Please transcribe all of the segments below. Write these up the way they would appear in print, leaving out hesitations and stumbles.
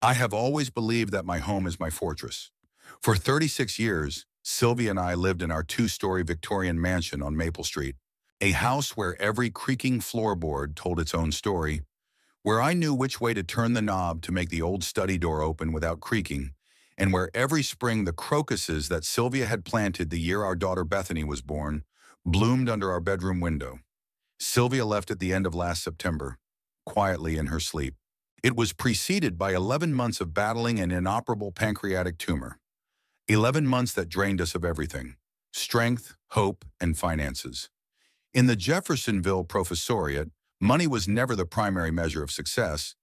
I have always believed that my home is my fortress. For 36 years, Sylvia and I lived in our two-story Victorian mansion on Maple Street, a house where every creaking floorboard told its own story, where I knew which way to turn the knob to make the old study door open without creaking, and where every spring the crocuses that Sylvia had planted the year our daughter Bethany was born bloomed under our bedroom window. Sylvia left at the end of last September, quietly in her sleep. It was preceded by 11 months of battling an inoperable pancreatic tumor. 11 months that drained us of everything: strength, hope, and finances. In the Jeffersonville professoriate, money was never the primary measure of success,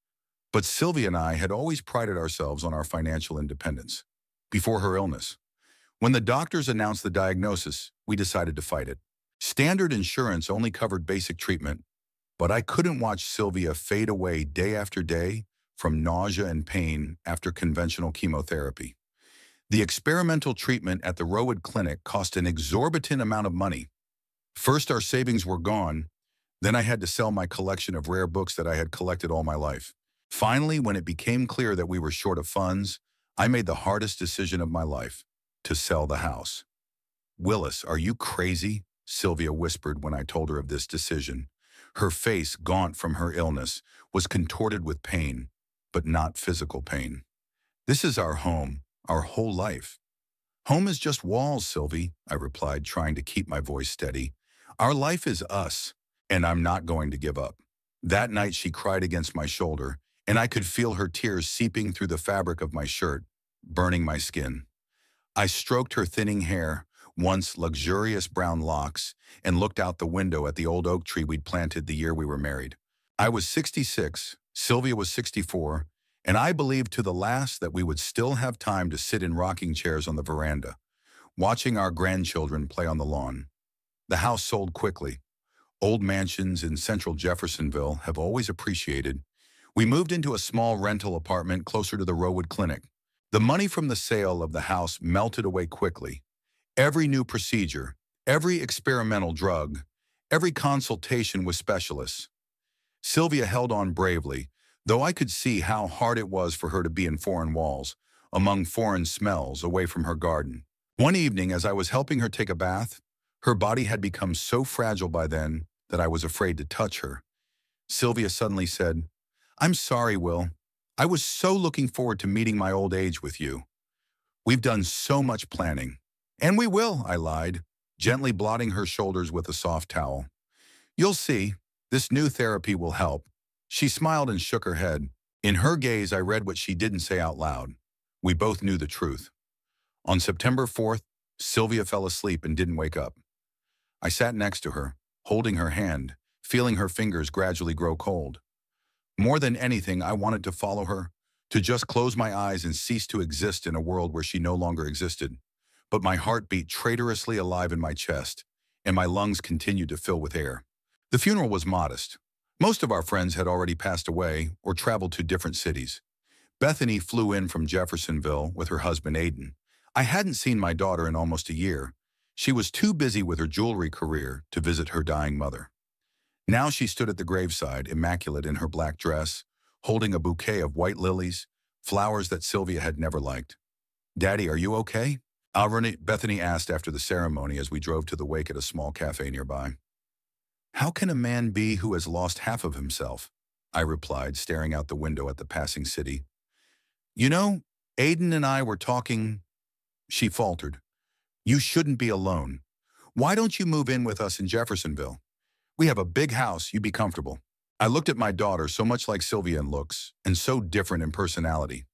but Sylvia and I had always prided ourselves on our financial independence. Before her illness, when the doctors announced the diagnosis, we decided to fight it. Standard insurance only covered basic treatment, but I couldn't watch Sylvia fade away day after day from nausea and pain after conventional chemotherapy. The experimental treatment at the Rowood Clinic cost an exorbitant amount of money. First, our savings were gone. Then I had to sell my collection of rare books that I had collected all my life. Finally, when it became clear that we were short of funds, I made the hardest decision of my life: to sell the house. "Willis, are you crazy?" Sylvia whispered when I told her of this decision. Her face, gaunt from her illness, was contorted with pain, but not physical pain. "This is our home, our whole life." "Home is just walls, Sylvie," I replied, trying to keep my voice steady. "Our life is us, and I'm not going to give up." That night she cried against my shoulder, and I could feel her tears seeping through the fabric of my shirt, burning my skin. I stroked her thinning hair, once luxurious brown locks, and looked out the window at the old oak tree we'd planted the year we were married. I was 66, Sylvia was 64, and I believed to the last that we would still have time to sit in rocking chairs on the veranda, watching our grandchildren play on the lawn. The house sold quickly. Old mansions in central Jeffersonville have always appreciated. We moved into a small rental apartment closer to the Rowood Clinic. The money from the sale of the house melted away quickly. Every new procedure, every experimental drug, every consultation with specialists. Sylvia held on bravely, though I could see how hard it was for her to be in foreign walls, among foreign smells, away from her garden. One evening, as I was helping her take a bath, her body had become so fragile by then that I was afraid to touch her. Sylvia suddenly said, "I'm sorry, Will. I was so looking forward to meeting my old age with you. We've done so much planning." "And we will," I lied, gently blotting her shoulders with a soft towel. "You'll see. This new therapy will help." She smiled and shook her head. In her gaze, I read what she didn't say out loud. We both knew the truth. On September 4th, Sylvia fell asleep and didn't wake up. I sat next to her, holding her hand, feeling her fingers gradually grow cold. More than anything, I wanted to follow her, to just close my eyes and cease to exist in a world where she no longer existed. But my heart beat traitorously alive in my chest, and my lungs continued to fill with air. The funeral was modest. Most of our friends had already passed away or traveled to different cities. Bethany flew in from Jeffersonville with her husband Adrian. I hadn't seen my daughter in almost a year. She was too busy with her jewelry career to visit her dying mother. Now she stood at the graveside, immaculate in her black dress, holding a bouquet of white lilies, flowers that Sylvia had never liked. "Daddy, are you okay?" Bethany asked after the ceremony as we drove to the wake at a small cafe nearby. "How can a man be who has lost half of himself?" I replied, staring out the window at the passing city. "You know, Aiden and I were talking," she faltered. "You shouldn't be alone. Why don't you move in with us in Jeffersonville? We have a big house, you'd be comfortable." I looked at my daughter, so much like Sylvia in looks, and so different in personality.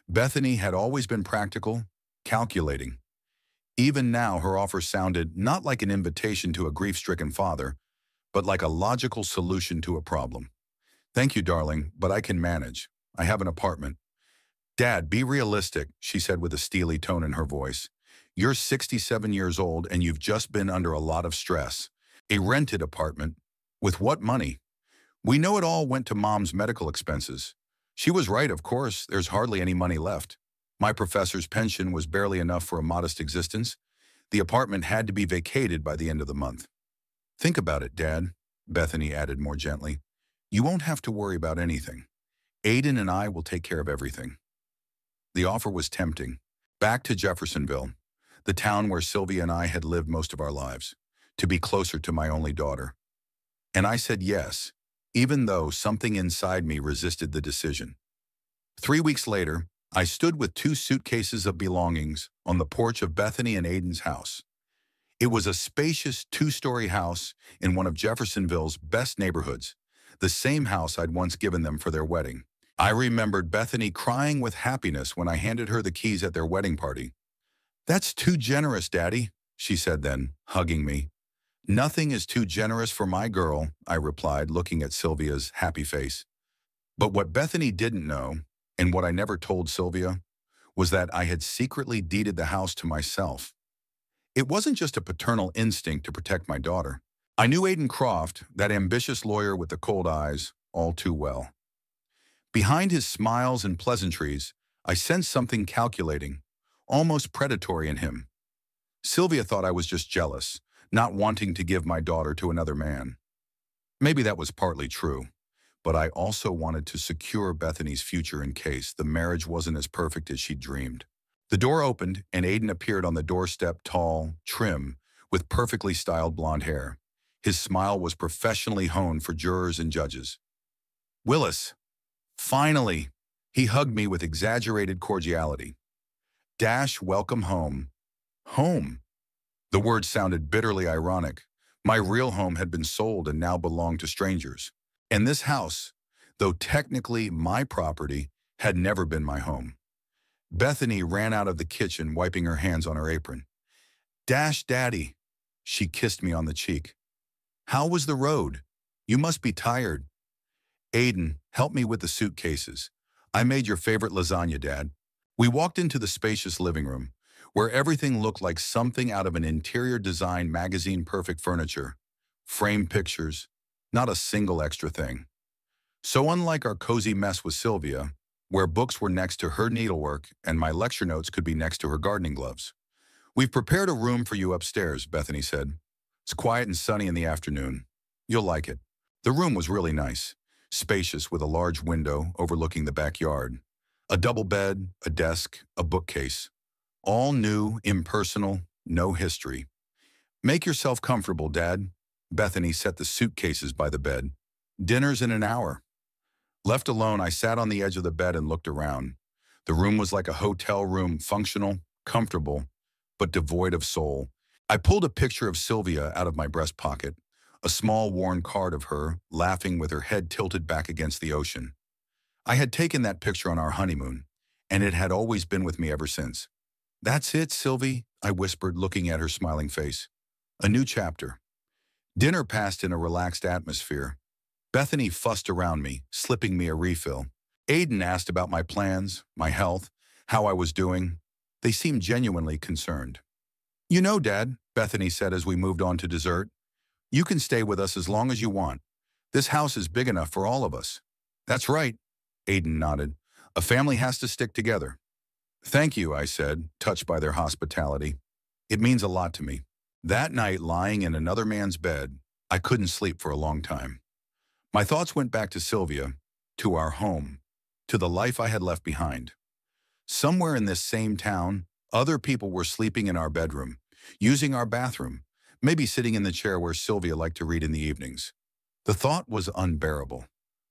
Bethany had always been practical, calculating. Even now, her offer sounded not like an invitation to a grief-stricken father, but like a logical solution to a problem. "Thank you, darling, but I can manage. I have an apartment." "Dad, be realistic," she said with a steely tone in her voice. "You're 67 years old and you've just been under a lot of stress. A rented apartment. With what money? We know it all went to Mom's medical expenses." She was right, of course. There's hardly any money left. My professor's pension was barely enough for a modest existence. The apartment had to be vacated by the end of the month. "Think about it, Dad," Bethany added more gently. "You won't have to worry about anything. Aiden and I will take care of everything." The offer was tempting. Back to Jeffersonville, the town where Sylvia and I had lived most of our lives, to be closer to my only daughter. And I said yes, even though something inside me resisted the decision. 3 weeks later, I stood with 2 suitcases of belongings on the porch of Bethany and Aiden's house. It was a spacious 2-story house in one of Jeffersonville's best neighborhoods, the same house I'd once given them for their wedding. I remembered Bethany crying with happiness when I handed her the keys at their wedding party. "That's too generous, Daddy," she said then, hugging me. "Nothing is too generous for my girl," I replied, looking at Sylvia's happy face. But what Bethany didn't know, and what I never told Sylvia, was that I had secretly deeded the house to myself. It wasn't just a paternal instinct to protect my daughter. I knew Aiden Croft, that ambitious lawyer with the cold eyes, all too well. Behind his smiles and pleasantries, I sensed something calculating, almost predatory in him. Sylvia thought I was just jealous, not wanting to give my daughter to another man. Maybe that was partly true, but I also wanted to secure Bethany's future in case the marriage wasn't as perfect as she'd dreamed. The door opened, and Aiden appeared on the doorstep, tall, trim, with perfectly styled blonde hair. His smile was professionally honed for jurors and judges. "Willis, finally!" He hugged me with exaggerated cordiality. "Welcome home." Home? The word sounded bitterly ironic. My real home had been sold and now belonged to strangers. And this house, though technically my property, had never been my home. Bethany ran out of the kitchen, wiping her hands on her apron. Daddy." She kissed me on the cheek. "How was the road? You must be tired." "Aiden, help me with the suitcases. I made your favorite lasagna, Dad." We walked into the spacious living room, where everything looked like something out of an interior design magazine. Perfect furniture, framed pictures, not a single extra thing. So unlike our cozy mess with Sylvia, where books were next to her needlework and my lecture notes could be next to her gardening gloves. "We've prepared a room for you upstairs," Bethany said. "It's quiet and sunny in the afternoon. You'll like it." The room was really nice, spacious with a large window overlooking the backyard. A double bed, a desk, a bookcase. All new, impersonal, no history. "Make yourself comfortable, Dad." Bethany set the suitcases by the bed. "Dinner's in an hour." Left alone, I sat on the edge of the bed and looked around. The room was like a hotel room, functional, comfortable, but devoid of soul. I pulled a picture of Sylvia out of my breast pocket, a small worn card of her, laughing with her head tilted back against the ocean. I had taken that picture on our honeymoon, and it had always been with me ever since. "That's it, Sylvie," I whispered, looking at her smiling face. "A new chapter." Dinner passed in a relaxed atmosphere. Bethany fussed around me, slipping me a refill. Aiden asked about my plans, my health, how I was doing. They seemed genuinely concerned. "You know, Dad," Bethany said as we moved on to dessert, "you can stay with us as long as you want. This house is big enough for all of us." "That's right," Aiden nodded. "A family has to stick together." "Thank you," I said, touched by their hospitality. "It means a lot to me." That night, lying in another man's bed, I couldn't sleep for a long time. My thoughts went back to Sylvia, to our home, to the life I had left behind. Somewhere in this same town, other people were sleeping in our bedroom, using our bathroom, maybe sitting in the chair where Sylvia liked to read in the evenings. The thought was unbearable.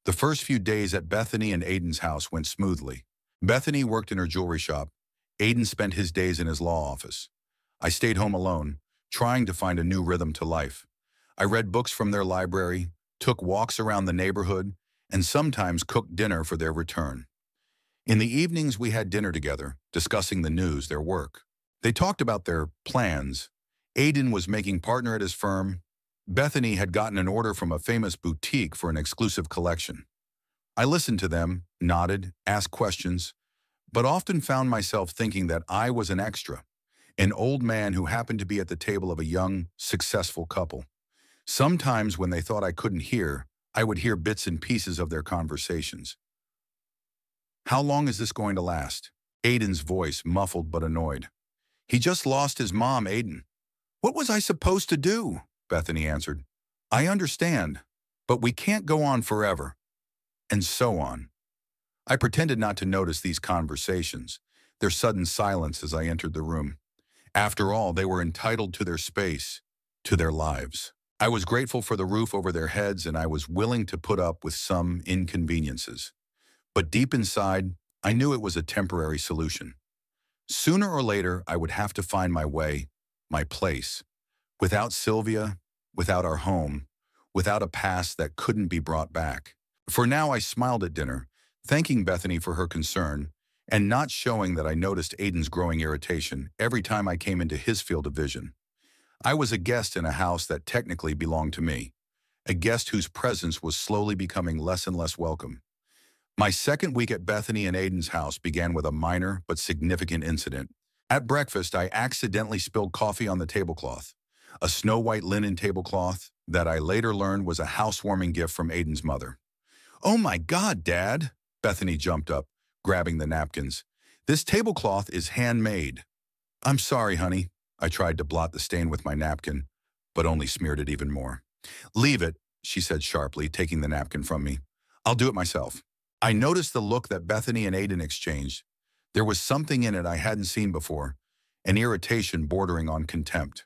The first few days at Bethany and Aiden's house went smoothly. Bethany worked in her jewelry shop. Aiden spent his days in his law office. I stayed home alone, trying to find a new rhythm to life. I read books from their library, took walks around the neighborhood, and sometimes cooked dinner for their return. In the evenings, we had dinner together, discussing the news, their work. They talked about their plans. Aiden was making partner at his firm. Bethany had gotten an order from a famous boutique for an exclusive collection. I listened to them, nodded, asked questions, but often found myself thinking that I was an extra, an old man who happened to be at the table of a young, successful couple. Sometimes when they thought I couldn't hear, I would hear bits and pieces of their conversations. "How long is this going to last?" Aiden's voice, muffled but annoyed. "He just lost his mom, Aiden." "What was I supposed to do?" Bethany answered. "I understand, but we can't go on forever." And so on. I pretended not to notice these conversations, their sudden silence as I entered the room. After all, they were entitled to their space, to their lives. I was grateful for the roof over their heads, and I was willing to put up with some inconveniences. But deep inside, I knew it was a temporary solution. Sooner or later, I would have to find my way, my place. Without Sylvia, without our home, without a past that couldn't be brought back. For now, I smiled at dinner, thanking Bethany for her concern, and not showing that I noticed Aiden's growing irritation every time I came into his field of vision. I was a guest in a house that technically belonged to me, a guest whose presence was slowly becoming less and less welcome. My second week at Bethany and Aiden's house began with a minor but significant incident. At breakfast, I accidentally spilled coffee on the tablecloth, a snow-white linen tablecloth that I later learned was a housewarming gift from Aiden's mother. "Oh my God, Dad!" Bethany jumped up, grabbing the napkins. "This tablecloth is handmade." "I'm sorry, honey." I tried to blot the stain with my napkin, but only smeared it even more. "Leave it," she said sharply, taking the napkin from me. "I'll do it myself." I noticed the look that Bethany and Aiden exchanged. There was something in it I hadn't seen before, an irritation bordering on contempt.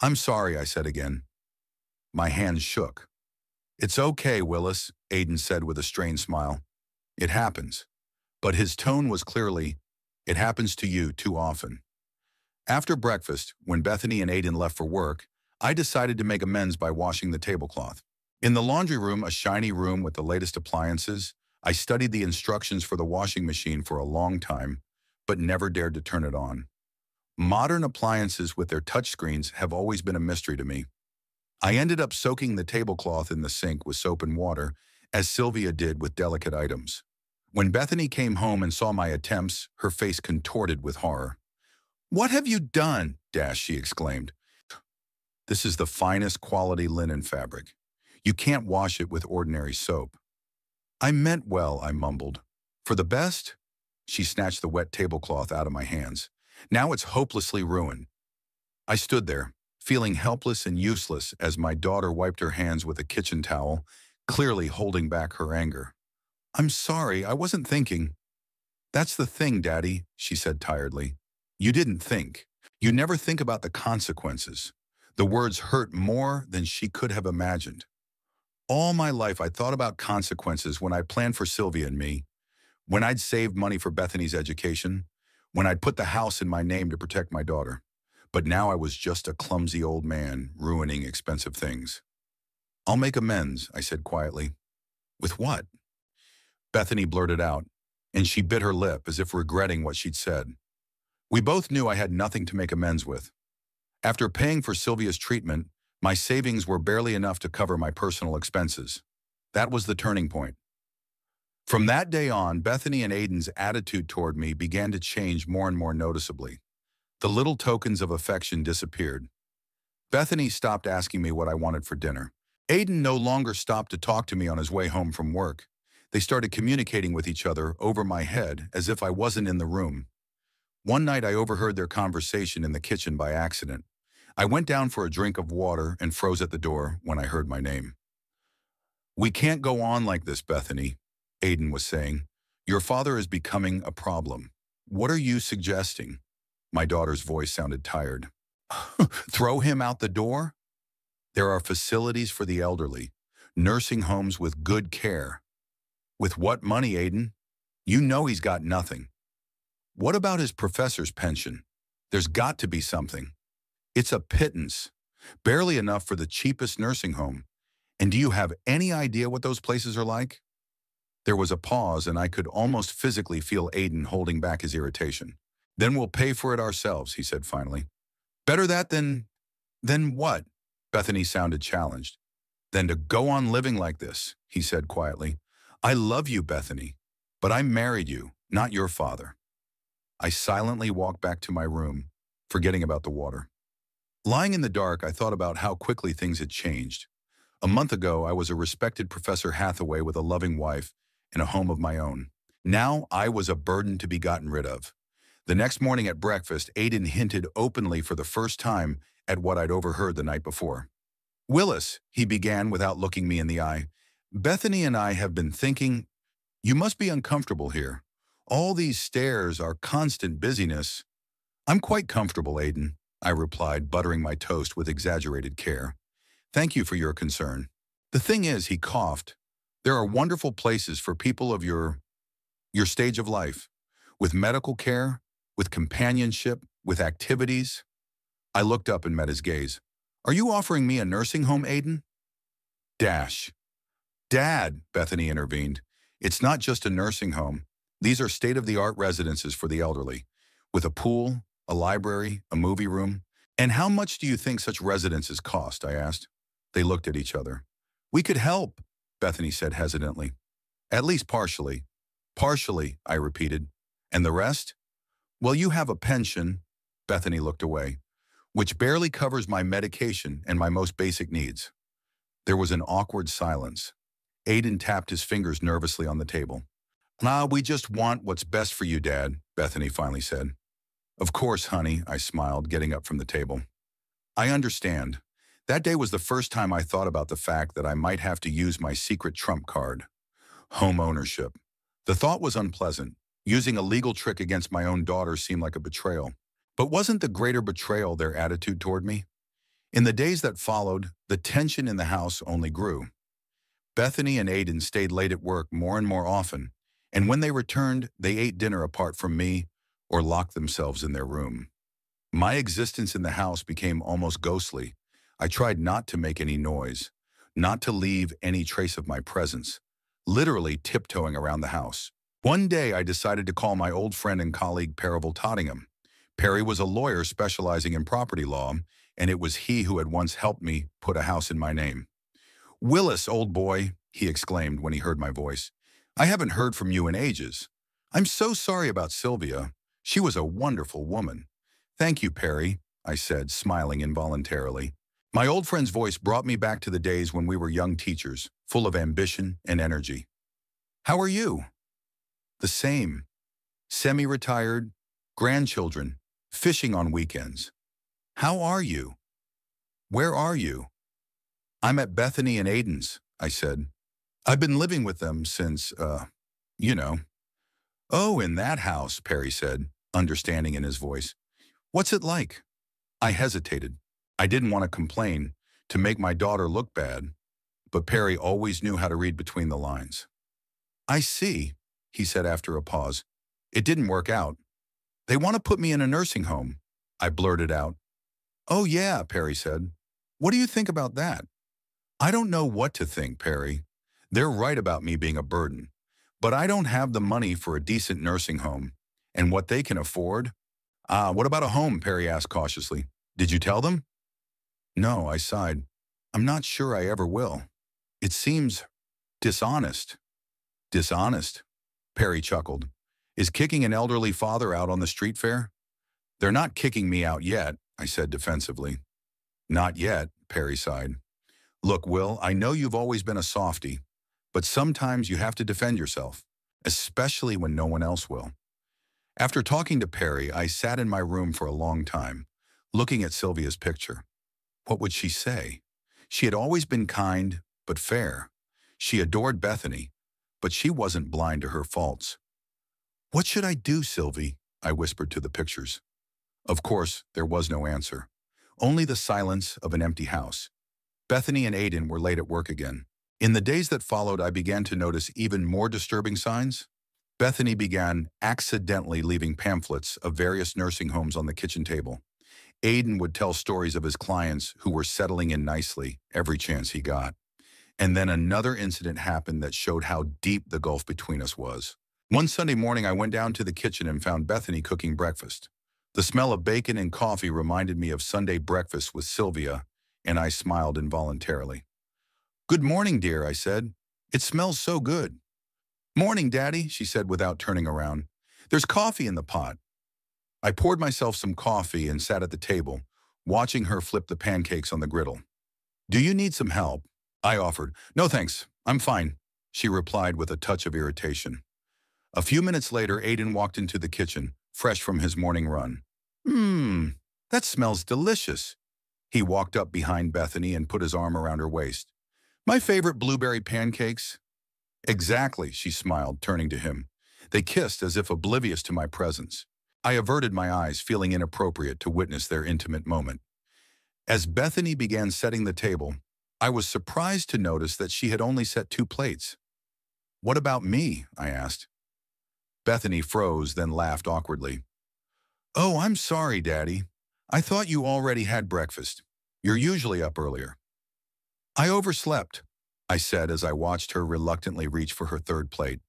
"I'm sorry," I said again. My hands shook. "It's okay, Willis," Aiden said with a strained smile. "It happens." But his tone was clearly, "It happens to you too often." After breakfast, when Bethany and Aiden left for work, I decided to make amends by washing the tablecloth. In the laundry room, a shiny room with the latest appliances, I studied the instructions for the washing machine for a long time, but never dared to turn it on. Modern appliances with their touchscreens have always been a mystery to me. I ended up soaking the tablecloth in the sink with soap and water, as Sylvia did with delicate items. When Bethany came home and saw my attempts, her face contorted with horror. "What have you done?" she exclaimed. "This is the finest quality linen fabric. You can't wash it with ordinary soap." "I meant well," I mumbled. "For the best?" She snatched the wet tablecloth out of my hands. "Now it's hopelessly ruined." I stood there, feeling helpless and useless as my daughter wiped her hands with a kitchen towel, clearly holding back her anger. "I'm sorry, I wasn't thinking." "That's the thing, Daddy," she said tiredly. "You didn't think. You never think about the consequences." The words hurt more than she could have imagined. All my life, I thought about consequences when I planned for Sylvia and me, when I'd saved money for Bethany's education, when I'd put the house in my name to protect my daughter. But now I was just a clumsy old man ruining expensive things. "I'll make amends," I said quietly. "With what?" Bethany blurted out, and she bit her lip as if regretting what she'd said. We both knew I had nothing to make amends with. After paying for Sylvia's treatment, my savings were barely enough to cover my personal expenses. That was the turning point. From that day on, Bethany and Aiden's attitude toward me began to change more and more noticeably. The little tokens of affection disappeared. Bethany stopped asking me what I wanted for dinner. Aiden no longer stopped to talk to me on his way home from work. They started communicating with each other over my head as if I wasn't in the room. One night I overheard their conversation in the kitchen by accident. I went down for a drink of water and froze at the door when I heard my name. "We can't go on like this, Bethany," Aiden was saying. "Your father is becoming a problem." "What are you suggesting?" My daughter's voice sounded tired. "Throw him out the door?" "There are facilities for the elderly, nursing homes with good care." "With what money, Aiden? You know he's got nothing." "What about his professor's pension? There's got to be something." "It's a pittance, barely enough for the cheapest nursing home. And do you have any idea what those places are like?" There was a pause, and I could almost physically feel Aiden holding back his irritation. "Then we'll pay for it ourselves," he said finally. "Better that than..." "Then what?" Bethany sounded challenged. "Than to go on living like this," he said quietly. "I love you, Bethany, but I married you, not your father." I silently walked back to my room, forgetting about the water. Lying in the dark, I thought about how quickly things had changed. A month ago, I was a respected Professor Hathaway with a loving wife and a home of my own. Now, I was a burden to be gotten rid of. The next morning at breakfast, Aiden hinted openly for the first time at what I'd overheard the night before. "Willis," he began without looking me in the eye, "Bethany and I have been thinking, you must be uncomfortable here. All these stairs are constant busyness. I'm quite comfortable, Aiden, I replied, buttering my toast with exaggerated care. Thank you for your concern. The thing is, he coughed, there are wonderful places for people of your stage of life, with medical care, with companionship, with activities. I looked up and met his gaze. Are you offering me a nursing home, Aiden? Dash. Dad, Bethany intervened. It's not just a nursing home. These are state-of-the-art residences for the elderly, with a pool, a library, a movie room. And how much do you think such residences cost? I asked. They looked at each other. We could help, Bethany said hesitantly. At least partially. Partially, I repeated. And the rest? Well, you have a pension, Bethany looked away, which barely covers my medication and my most basic needs. There was an awkward silence. Aiden tapped his fingers nervously on the table. Nah, we just want what's best for you, Dad, Bethany finally said. Of course, honey, I smiled, getting up from the table. I understand. That day was the first time I thought about the fact that I might have to use my secret trump card. Home ownership. The thought was unpleasant. Using a legal trick against my own daughter seemed like a betrayal. But wasn't the greater betrayal their attitude toward me? In the days that followed, the tension in the house only grew. Bethany and Aiden stayed late at work more and more often, and when they returned, they ate dinner apart from me or locked themselves in their room. My existence in the house became almost ghostly. I tried not to make any noise, not to leave any trace of my presence, literally tiptoeing around the house. One day, I decided to call my old friend and colleague Percival Tottingham. Perry was a lawyer specializing in property law, and it was he who had once helped me put a house in my name. Willis, old boy, he exclaimed when he heard my voice. I haven't heard from you in ages. I'm so sorry about Sylvia. She was a wonderful woman. Thank you, Perry, I said, smiling involuntarily. My old friend's voice brought me back to the days when we were young teachers, full of ambition and energy. How are you? The same. Semi-retired, grandchildren, fishing on weekends. How are you? Where are you? I'm at Bethany and Aiden's, I said. I've been living with them since, you know. Oh, in that house, Perry said, understanding in his voice. What's it like? I hesitated. I didn't want to complain, to make my daughter look bad, but Perry always knew how to read between the lines. I see, he said after a pause. It didn't work out. They want to put me in a nursing home, I blurted out. Oh yeah, Perry said. What do you think about that? I don't know what to think, Perry. They're right about me being a burden, but I don't have the money for a decent nursing home. And what they can afford? What about a home, Perry asked cautiously. Did you tell them? No, I sighed. I'm not sure I ever will. It seems dishonest. Dishonest? Perry chuckled. Is kicking an elderly father out on the street fair? They're not kicking me out yet, I said defensively. Not yet, Perry sighed. Look, Will, I know you've always been a softie, but sometimes you have to defend yourself, especially when no one else will. After talking to Perry, I sat in my room for a long time, looking at Sylvia's picture. What would she say? She had always been kind, but fair. She adored Bethany, but she wasn't blind to her faults. What should I do, Sylvie? I whispered to the pictures. Of course, there was no answer. Only the silence of an empty house. Bethany and Aiden were late at work again. In the days that followed, I began to notice even more disturbing signs. Bethany began accidentally leaving pamphlets of various nursing homes on the kitchen table. Aiden would tell stories of his clients who were settling in nicely every chance he got. And then another incident happened that showed how deep the gulf between us was. One Sunday morning, I went down to the kitchen and found Bethany cooking breakfast. The smell of bacon and coffee reminded me of Sunday breakfast with Sylvia, and I smiled involuntarily. Good morning, dear, I said. It smells so good. Morning, Daddy, she said without turning around. There's coffee in the pot. I poured myself some coffee and sat at the table, watching her flip the pancakes on the griddle. Do you need some help? I offered. No, thanks. I'm fine, she replied with a touch of irritation. A few minutes later, Aiden walked into the kitchen, fresh from his morning run. That smells delicious. He walked up behind Bethany and put his arm around her waist. My favorite blueberry pancakes? Exactly, she smiled, turning to him. They kissed as if oblivious to my presence. I averted my eyes, feeling inappropriate to witness their intimate moment. As Bethany began setting the table, I was surprised to notice that she had only set 2 plates. "What about me?" I asked. Bethany froze, then laughed awkwardly. "Oh, I'm sorry, Daddy. I thought you already had breakfast. You're usually up earlier." "I overslept," I said as I watched her reluctantly reach for her 3rd plate.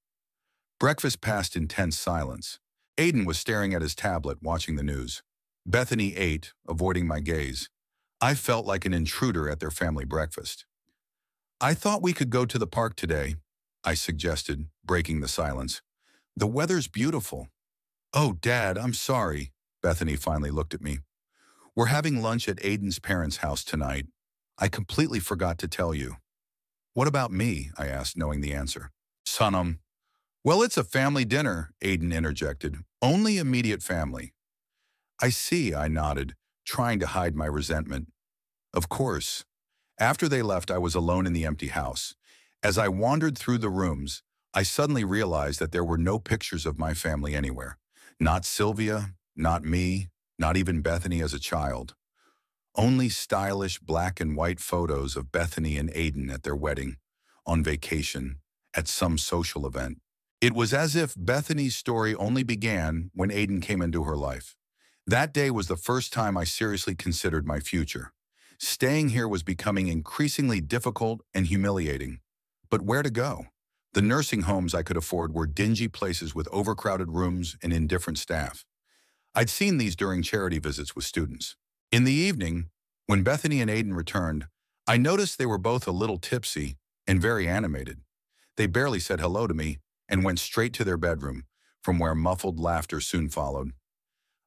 Breakfast passed in tense silence. Aiden was staring at his tablet, watching the news. Bethany ate, avoiding my gaze. I felt like an intruder at their family breakfast. "I thought we could go to the park today," I suggested, breaking the silence. "The weather's beautiful." "Oh, Dad, I'm sorry." Bethany finally looked at me. "We're having lunch at Aiden's parents' house tonight. I completely forgot to tell you." "What about me?" I asked, knowing the answer. "Sonum." "Well, it's a family dinner," Aiden interjected. "Only immediate family." "I see," I nodded, trying to hide my resentment. Of course. After they left, I was alone in the empty house. As I wandered through the rooms, I suddenly realized that there were no pictures of my family anywhere. Not Sylvia, not me, not even Bethany as a child. Only stylish black and white photos of Bethany and Aiden at their wedding, on vacation, at some social event. It was as if Bethany's story only began when Aiden came into her life. That day was the first time I seriously considered my future. Staying here was becoming increasingly difficult and humiliating. But where to go? The nursing homes I could afford were dingy places with overcrowded rooms and indifferent staff. I'd seen these during charity visits with students. In the evening, when Bethany and Aiden returned, I noticed they were both a little tipsy and very animated. They barely said hello to me and went straight to their bedroom, from where muffled laughter soon followed.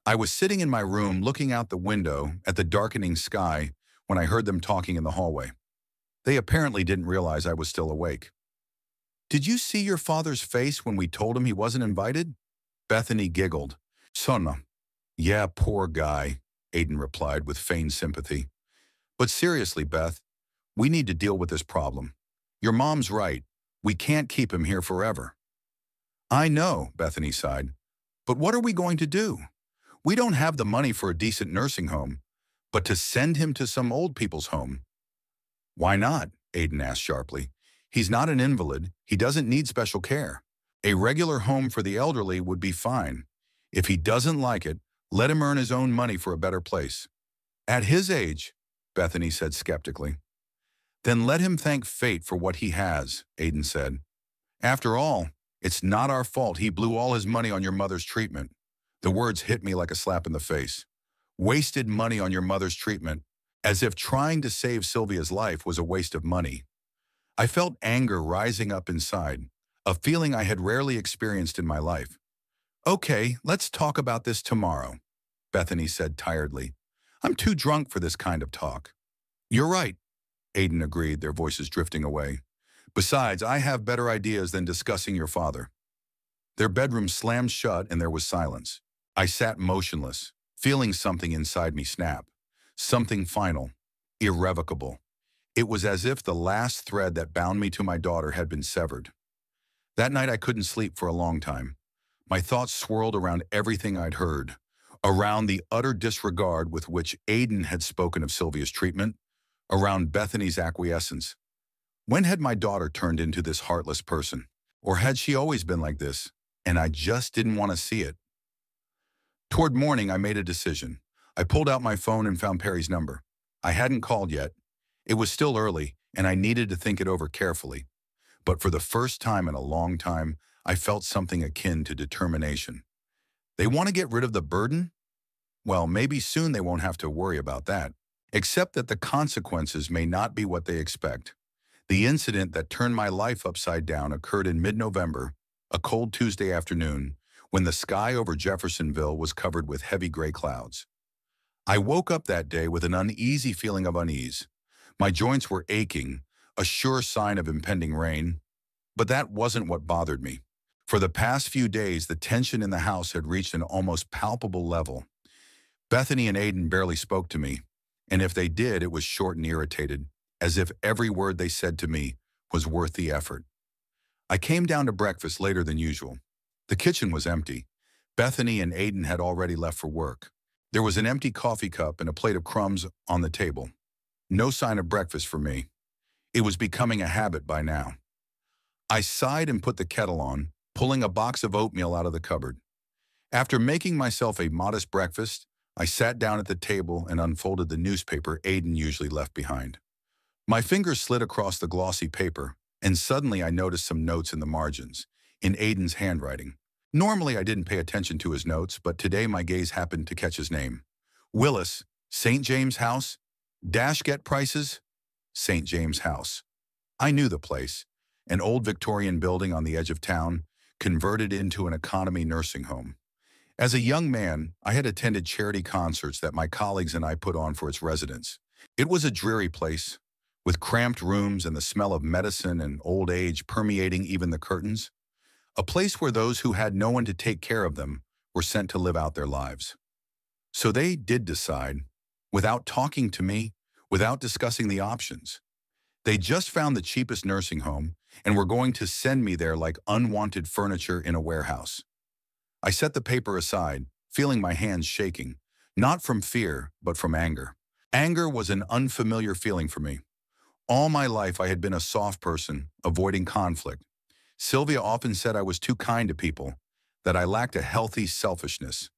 I was sitting in my room looking out the window at the darkening sky when I heard them talking in the hallway. They apparently didn't realize I was still awake. "Did you see your father's face when we told him he wasn't invited?" Bethany giggled. "Sonna." "Yeah, poor guy," Aiden replied with feigned sympathy. "But seriously, Beth, we need to deal with this problem. Your mom's right. We can't keep him here forever." "I know," Bethany sighed. "But what are we going to do? We don't have the money for a decent nursing home, but to send him to some old people's home." "Why not?" Aiden asked sharply. "He's not an invalid. He doesn't need special care. A regular home for the elderly would be fine. If he doesn't like it, let him earn his own money for a better place." "At his age," Bethany said skeptically. "Then let him thank fate for what he has," Aiden said. "After all, it's not our fault he blew all his money on your mother's treatment." The words hit me like a slap in the face. Wasted money on your mother's treatment, as if trying to save Sylvia's life was a waste of money. I felt anger rising up inside, a feeling I had rarely experienced in my life. "Okay, let's talk about this tomorrow," Bethany said tiredly. "I'm too drunk for this kind of talk." "You're right," Aiden agreed, their voices drifting away. "Besides, I have better ideas than discussing your father." Their bedroom slammed shut and there was silence. I sat motionless, feeling something inside me snap. Something final, irrevocable. It was as if the last thread that bound me to my daughter had been severed. That night I couldn't sleep for a long time. My thoughts swirled around everything I'd heard, around the utter disregard with which Aiden had spoken of Sylvia's treatment, around Bethany's acquiescence. When had my daughter turned into this heartless person? Or had she always been like this, and I just didn't want to see it? Toward morning, I made a decision. I pulled out my phone and found Perry's number. I hadn't called yet. It was still early, and I needed to think it over carefully. But for the first time in a long time, I felt something akin to determination. They want to get rid of the burden? Well, maybe soon they won't have to worry about that, except that the consequences may not be what they expect. The incident that turned my life upside down occurred in mid-November, a cold Tuesday afternoon, when the sky over Jeffersonville was covered with heavy gray clouds. I woke up that day with an uneasy feeling of unease. My joints were aching, a sure sign of impending rain. But that wasn't what bothered me. For the past few days, the tension in the house had reached an almost palpable level. Bethany and Aiden barely spoke to me, and if they did, it was short and irritated, as if every word they said to me was worth the effort. I came down to breakfast later than usual. The kitchen was empty. Bethany and Aiden had already left for work. There was an empty coffee cup and a plate of crumbs on the table. No sign of breakfast for me. It was becoming a habit by now. I sighed and put the kettle on, pulling a box of oatmeal out of the cupboard. After making myself a modest breakfast, I sat down at the table and unfolded the newspaper Aiden usually left behind. My fingers slid across the glossy paper, and suddenly I noticed some notes in the margins, in Aiden's handwriting. Normally I didn't pay attention to his notes, but today my gaze happened to catch his name. Willis, St. James House, dash get prices, St. James House. I knew the place, an old Victorian building on the edge of town, converted into an economy nursing home. As a young man, I had attended charity concerts that my colleagues and I put on for its residents. It was a dreary place, with cramped rooms and the smell of medicine and old age permeating even the curtains. A place where those who had no one to take care of them were sent to live out their lives. So they did decide, without talking to me, without discussing the options. They just found the cheapest nursing home and were going to send me there like unwanted furniture in a warehouse. I set the paper aside, feeling my hands shaking, not from fear, but from anger. Anger was an unfamiliar feeling for me. All my life I had been a soft person, avoiding conflict. Sylvia often said I was too kind to people, that I lacked a healthy selfishness.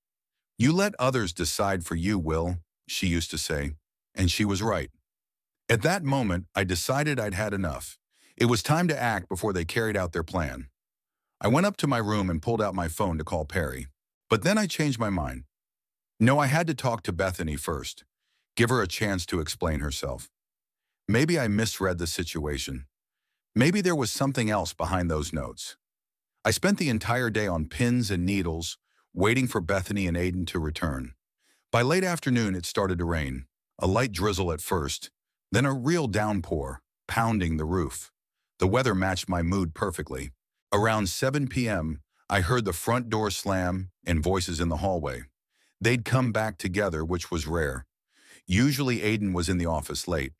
"You let others decide for you, Will," she used to say, and she was right. At that moment, I decided I'd had enough. It was time to act before they carried out their plan. I went up to my room and pulled out my phone to call Perry. But then I changed my mind. No, I had to talk to Bethany first, give her a chance to explain herself. Maybe I misread the situation. Maybe there was something else behind those notes. I spent the entire day on pins and needles, waiting for Bethany and Aiden to return. By late afternoon, it started to rain. A light drizzle at first, then a real downpour, pounding the roof. The weather matched my mood perfectly. Around 7 p.m., I heard the front door slam and voices in the hallway. They'd come back together, which was rare. Usually Aiden was in the office late.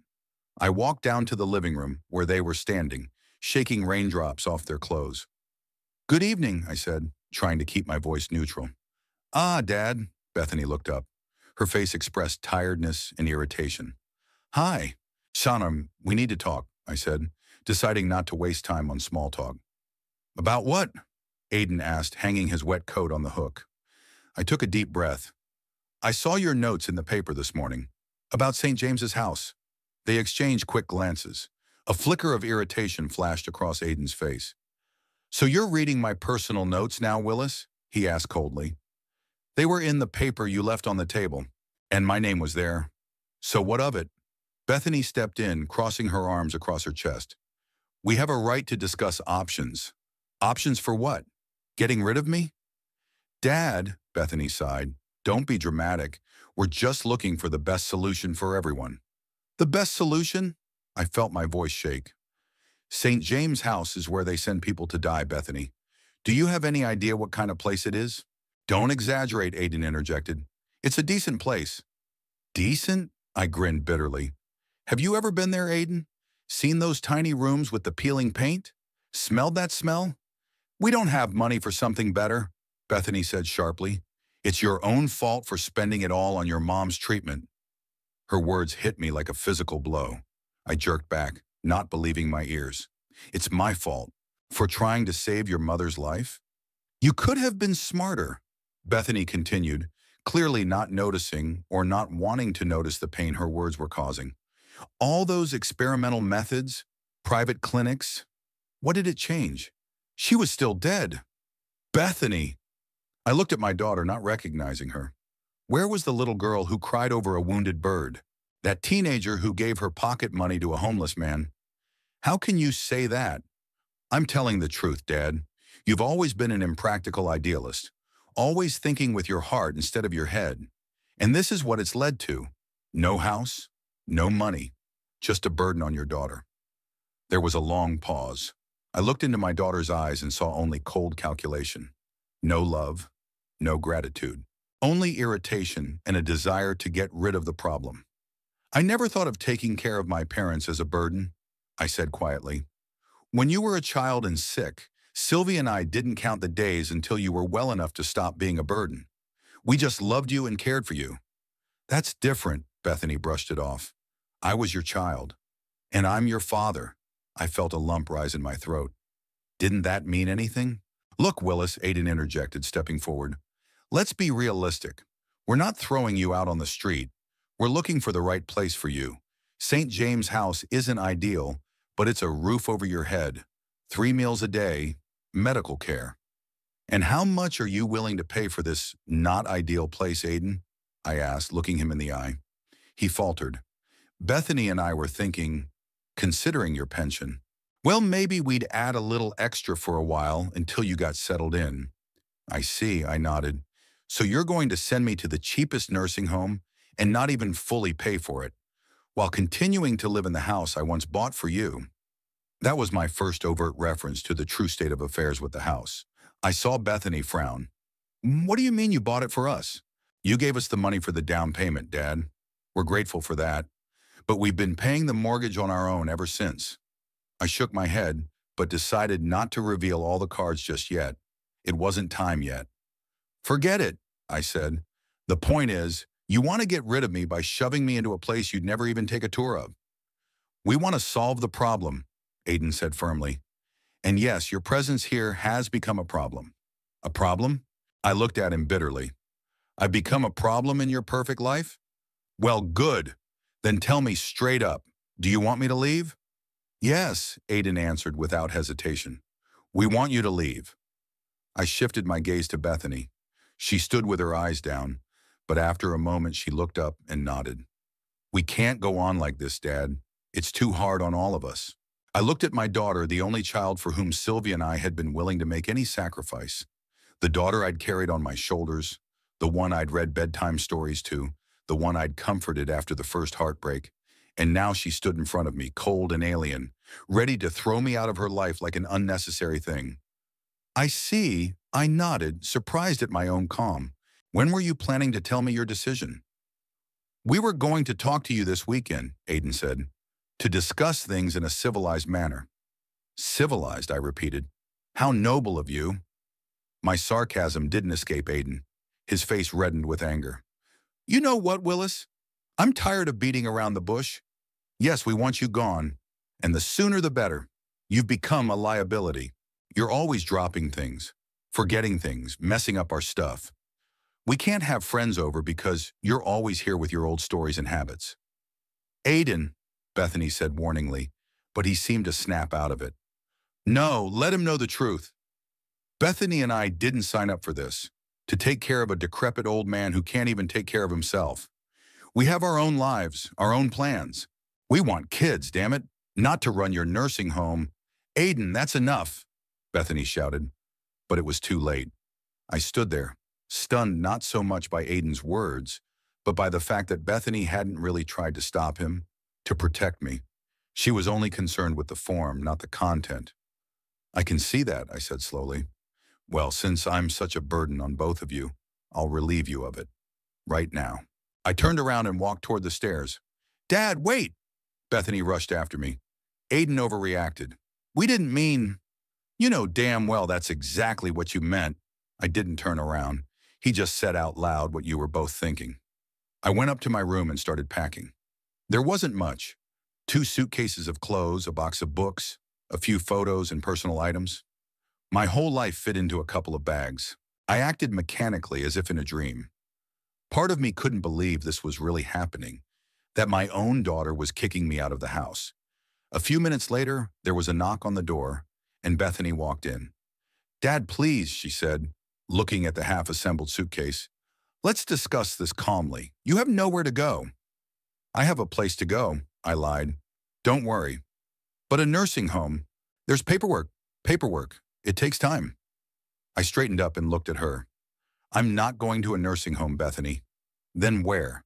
I walked down to the living room where they were standing, shaking raindrops off their clothes. "Good evening," I said, trying to keep my voice neutral. "Ah, Dad." Bethany looked up. Her face expressed tiredness and irritation. "Hi. Shauna, we need to talk," I said, deciding not to waste time on small talk. "About what?" Aiden asked, hanging his wet coat on the hook. I took a deep breath. "I saw your notes in the paper this morning, about St. James's house." They exchanged quick glances. A flicker of irritation flashed across Aiden's face. "So you're reading my personal notes now, Willis?" he asked coldly. "They were in the paper you left on the table, and my name was there. So what of it?" Bethany stepped in, crossing her arms across her chest. "We have a right to discuss options." "Options for what? Getting rid of me?" "Dad," Bethany sighed, "don't be dramatic. We're just looking for the best solution for everyone." "The best solution?" I felt my voice shake. "St. James House is where they send people to die, Bethany. Do you have any idea what kind of place it is?" "Don't exaggerate," Aiden interjected. "It's a decent place." "Decent?" I grinned bitterly. "Have you ever been there, Aiden? Seen those tiny rooms with the peeling paint? Smelled that smell?" "We don't have money for something better," Bethany said sharply. "It's your own fault for spending it all on your mom's treatment." Her words hit me like a physical blow. I jerked back, not believing my ears. "It's my fault. For trying to save your mother's life?" "You could have been smarter," Bethany continued, clearly not noticing or not wanting to notice the pain her words were causing. "All those experimental methods, private clinics, what did it change? She was still dead." "Bethany!" I looked at my daughter, not recognizing her. Where was the little girl who cried over a wounded bird? That teenager who gave her pocket money to a homeless man? "How can you say that?" "I'm telling the truth, Dad. You've always been an impractical idealist, always thinking with your heart instead of your head. And this is what it's led to. No house, no money, just a burden on your daughter." There was a long pause. I looked into my daughter's eyes and saw only cold calculation. No love, no gratitude. Only irritation and a desire to get rid of the problem. "I never thought of taking care of my parents as a burden," I said quietly. "When you were a child and sick, Sylvia and I didn't count the days until you were well enough to stop being a burden. We just loved you and cared for you. That's different, Bethany brushed it off. I was your child. And I'm your father. I felt a lump rise in my throat. Didn't that mean anything? Look, Willis, Aiden interjected, stepping forward. Let's be realistic. We're not throwing you out on the street. We're looking for the right place for you. St. James House isn't ideal, but it's a roof over your head, 3 meals a day, medical care. And how much are you willing to pay for this not ideal place, Aiden? I asked, looking him in the eye. He faltered. Bethany and I were thinking, considering your pension. Well, maybe we'd add a little extra for a while until you got settled in. I see, I nodded. So you're going to send me to the cheapest nursing home and not even fully pay for it, while continuing to live in the house I once bought for you. That was my first overt reference to the true state of affairs with the house. I saw Bethany frown. What do you mean you bought it for us? You gave us the money for the down payment, Dad. We're grateful for that. But we've been paying the mortgage on our own ever since. I shook my head, but decided not to reveal all the cards just yet. It wasn't time yet. Forget it, I said. The point is, you want to get rid of me by shoving me into a place you'd never even take a tour of. We want to solve the problem, Aiden said firmly. And yes, your presence here has become a problem. A problem? I looked at him bitterly. I've become a problem in your perfect life? Well, good. Then tell me straight up, do you want me to leave? Yes, Aiden answered without hesitation. We want you to leave. I shifted my gaze to Bethany. She stood with her eyes down, but after a moment she looked up and nodded. We can't go on like this, Dad. It's too hard on all of us. I looked at my daughter, the only child for whom Sylvia and I had been willing to make any sacrifice. The daughter I'd carried on my shoulders, the one I'd read bedtime stories to, the one I'd comforted after the first heartbreak. And now she stood in front of me, cold and alien, ready to throw me out of her life like an unnecessary thing. I see, I nodded, surprised at my own calm. When were you planning to tell me your decision? We were going to talk to you this weekend, Aiden said, to discuss things in a civilized manner. Civilized, I repeated. How noble of you. My sarcasm didn't escape Aiden. His face reddened with anger. You know what, Willis? I'm tired of beating around the bush. Yes, we want you gone, and the sooner the better. You've become a liability. You're always dropping things, forgetting things, messing up our stuff. We can't have friends over because you're always here with your old stories and habits. Aiden, Bethany said warningly, but he seemed to snap out of it. No, let him know the truth. Bethany and I didn't sign up for this, to take care of a decrepit old man who can't even take care of himself. We have our own lives, our own plans. We want kids, damn it, not to run your nursing home. Aiden, that's enough, Bethany shouted, but it was too late. I stood there, stunned not so much by Aiden's words, but by the fact that Bethany hadn't really tried to stop him, to protect me. She was only concerned with the form, not the content. I can see that, I said slowly. Well, since I'm such a burden on both of you, I'll relieve you of it. Right now. I turned around and walked toward the stairs. Dad, wait! Bethany rushed after me. Aiden overreacted. We didn't mean... You know damn well that's exactly what you meant. I didn't turn around. He just said out loud what you were both thinking. I went up to my room and started packing. There wasn't much. 2 suitcases of clothes, a box of books, a few photos and personal items. My whole life fit into a couple of bags. I acted mechanically as if in a dream. Part of me couldn't believe this was really happening, that my own daughter was kicking me out of the house. A few minutes later, there was a knock on the door, and Bethany walked in. Dad, please, she said, looking at the half-assembled suitcase. Let's discuss this calmly. You have nowhere to go. I have a place to go, I lied. Don't worry. But a nursing home. There's paperwork. It takes time. I straightened up and looked at her. I'm not going to a nursing home, Bethany. Then where?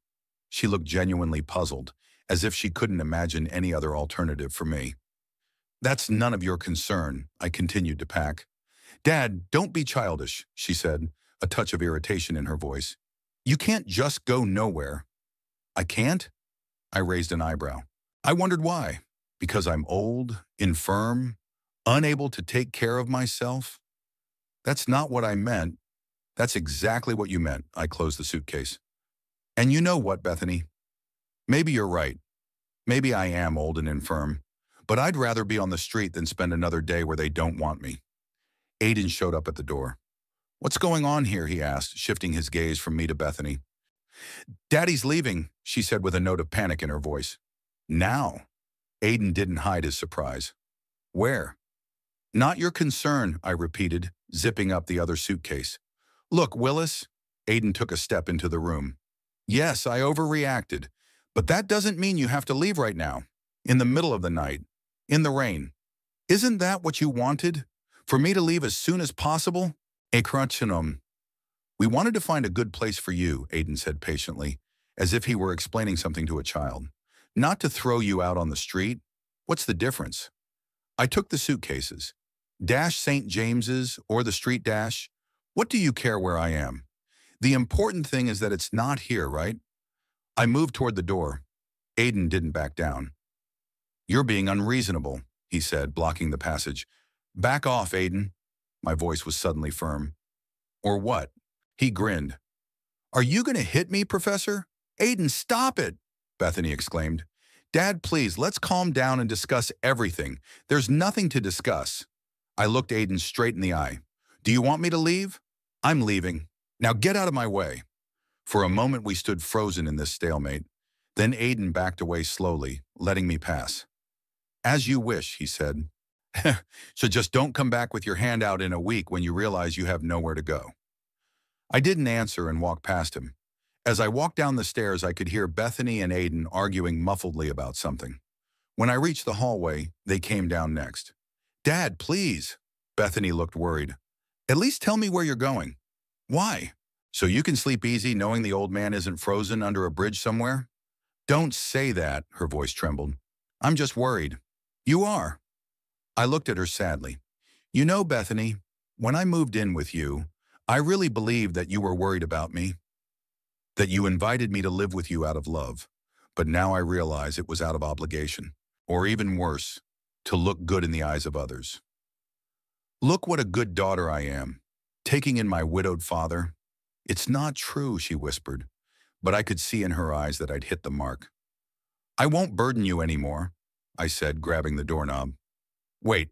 She looked genuinely puzzled, as if she couldn't imagine any other alternative for me. That's none of your concern, I continued to pack. Dad, don't be childish, she said, a touch of irritation in her voice. You can't just go nowhere. I can't? I raised an eyebrow. I wondered why. Because I'm old, infirm, Unable to take care of myself? That's not what I meant. That's exactly what you meant. I closed the suitcase. And you know what, Bethany? Maybe you're right. Maybe I am old and infirm. But I'd rather be on the street than spend another day where they don't want me. Aiden showed up at the door. What's going on here, he asked, shifting his gaze from me to Bethany. Daddy's leaving, she said with a note of panic in her voice. Now? Aiden didn't hide his surprise. Where? Not your concern, I repeated, zipping up the other suitcase. Look, Willis. Aiden took a step into the room. Yes, I overreacted, but that doesn't mean you have to leave right now. In the middle of the night. In the rain. Isn't that what you wanted? For me to leave as soon as possible? Ekranchinom. We wanted to find a good place for you, Aiden said patiently, as if he were explaining something to a child. Not to throw you out on the street. What's the difference? I took the suitcases. Dash St. James's or the street dash. What do you care where I am? The important thing is that it's not here, right? I moved toward the door. Aiden didn't back down. You're being unreasonable, he said, blocking the passage. Back off, Aiden. My voice was suddenly firm. Or what? He grinned. Are you going to hit me, Professor? Aiden, stop it, Bethany exclaimed. Dad, please, let's calm down and discuss everything. There's nothing to discuss. I looked Aiden straight in the eye. Do you want me to leave? I'm leaving. Now get out of my way. For a moment we stood frozen in this stalemate. Then Aiden backed away slowly, letting me pass. As you wish, he said. So just don't come back with your hand out in a week when you realize you have nowhere to go. I didn't answer and walked past him. As I walked down the stairs, I could hear Bethany and Aiden arguing muffledly about something. When I reached the hallway, they came down next. Dad, please. Bethany looked worried. At least tell me where you're going. Why? So you can sleep easy knowing the old man isn't frozen under a bridge somewhere? Don't say that, her voice trembled. I'm just worried. You are. I looked at her sadly. You know, Bethany, when I moved in with you, I really believed that you were worried about me, that you invited me to live with you out of love. But now I realize it was out of obligation, or even worse, to look good in the eyes of others. Look what a good daughter I am, taking in my widowed father. It's not true, she whispered, but I could see in her eyes that I'd hit the mark. I won't burden you anymore, I said, grabbing the doorknob. Wait.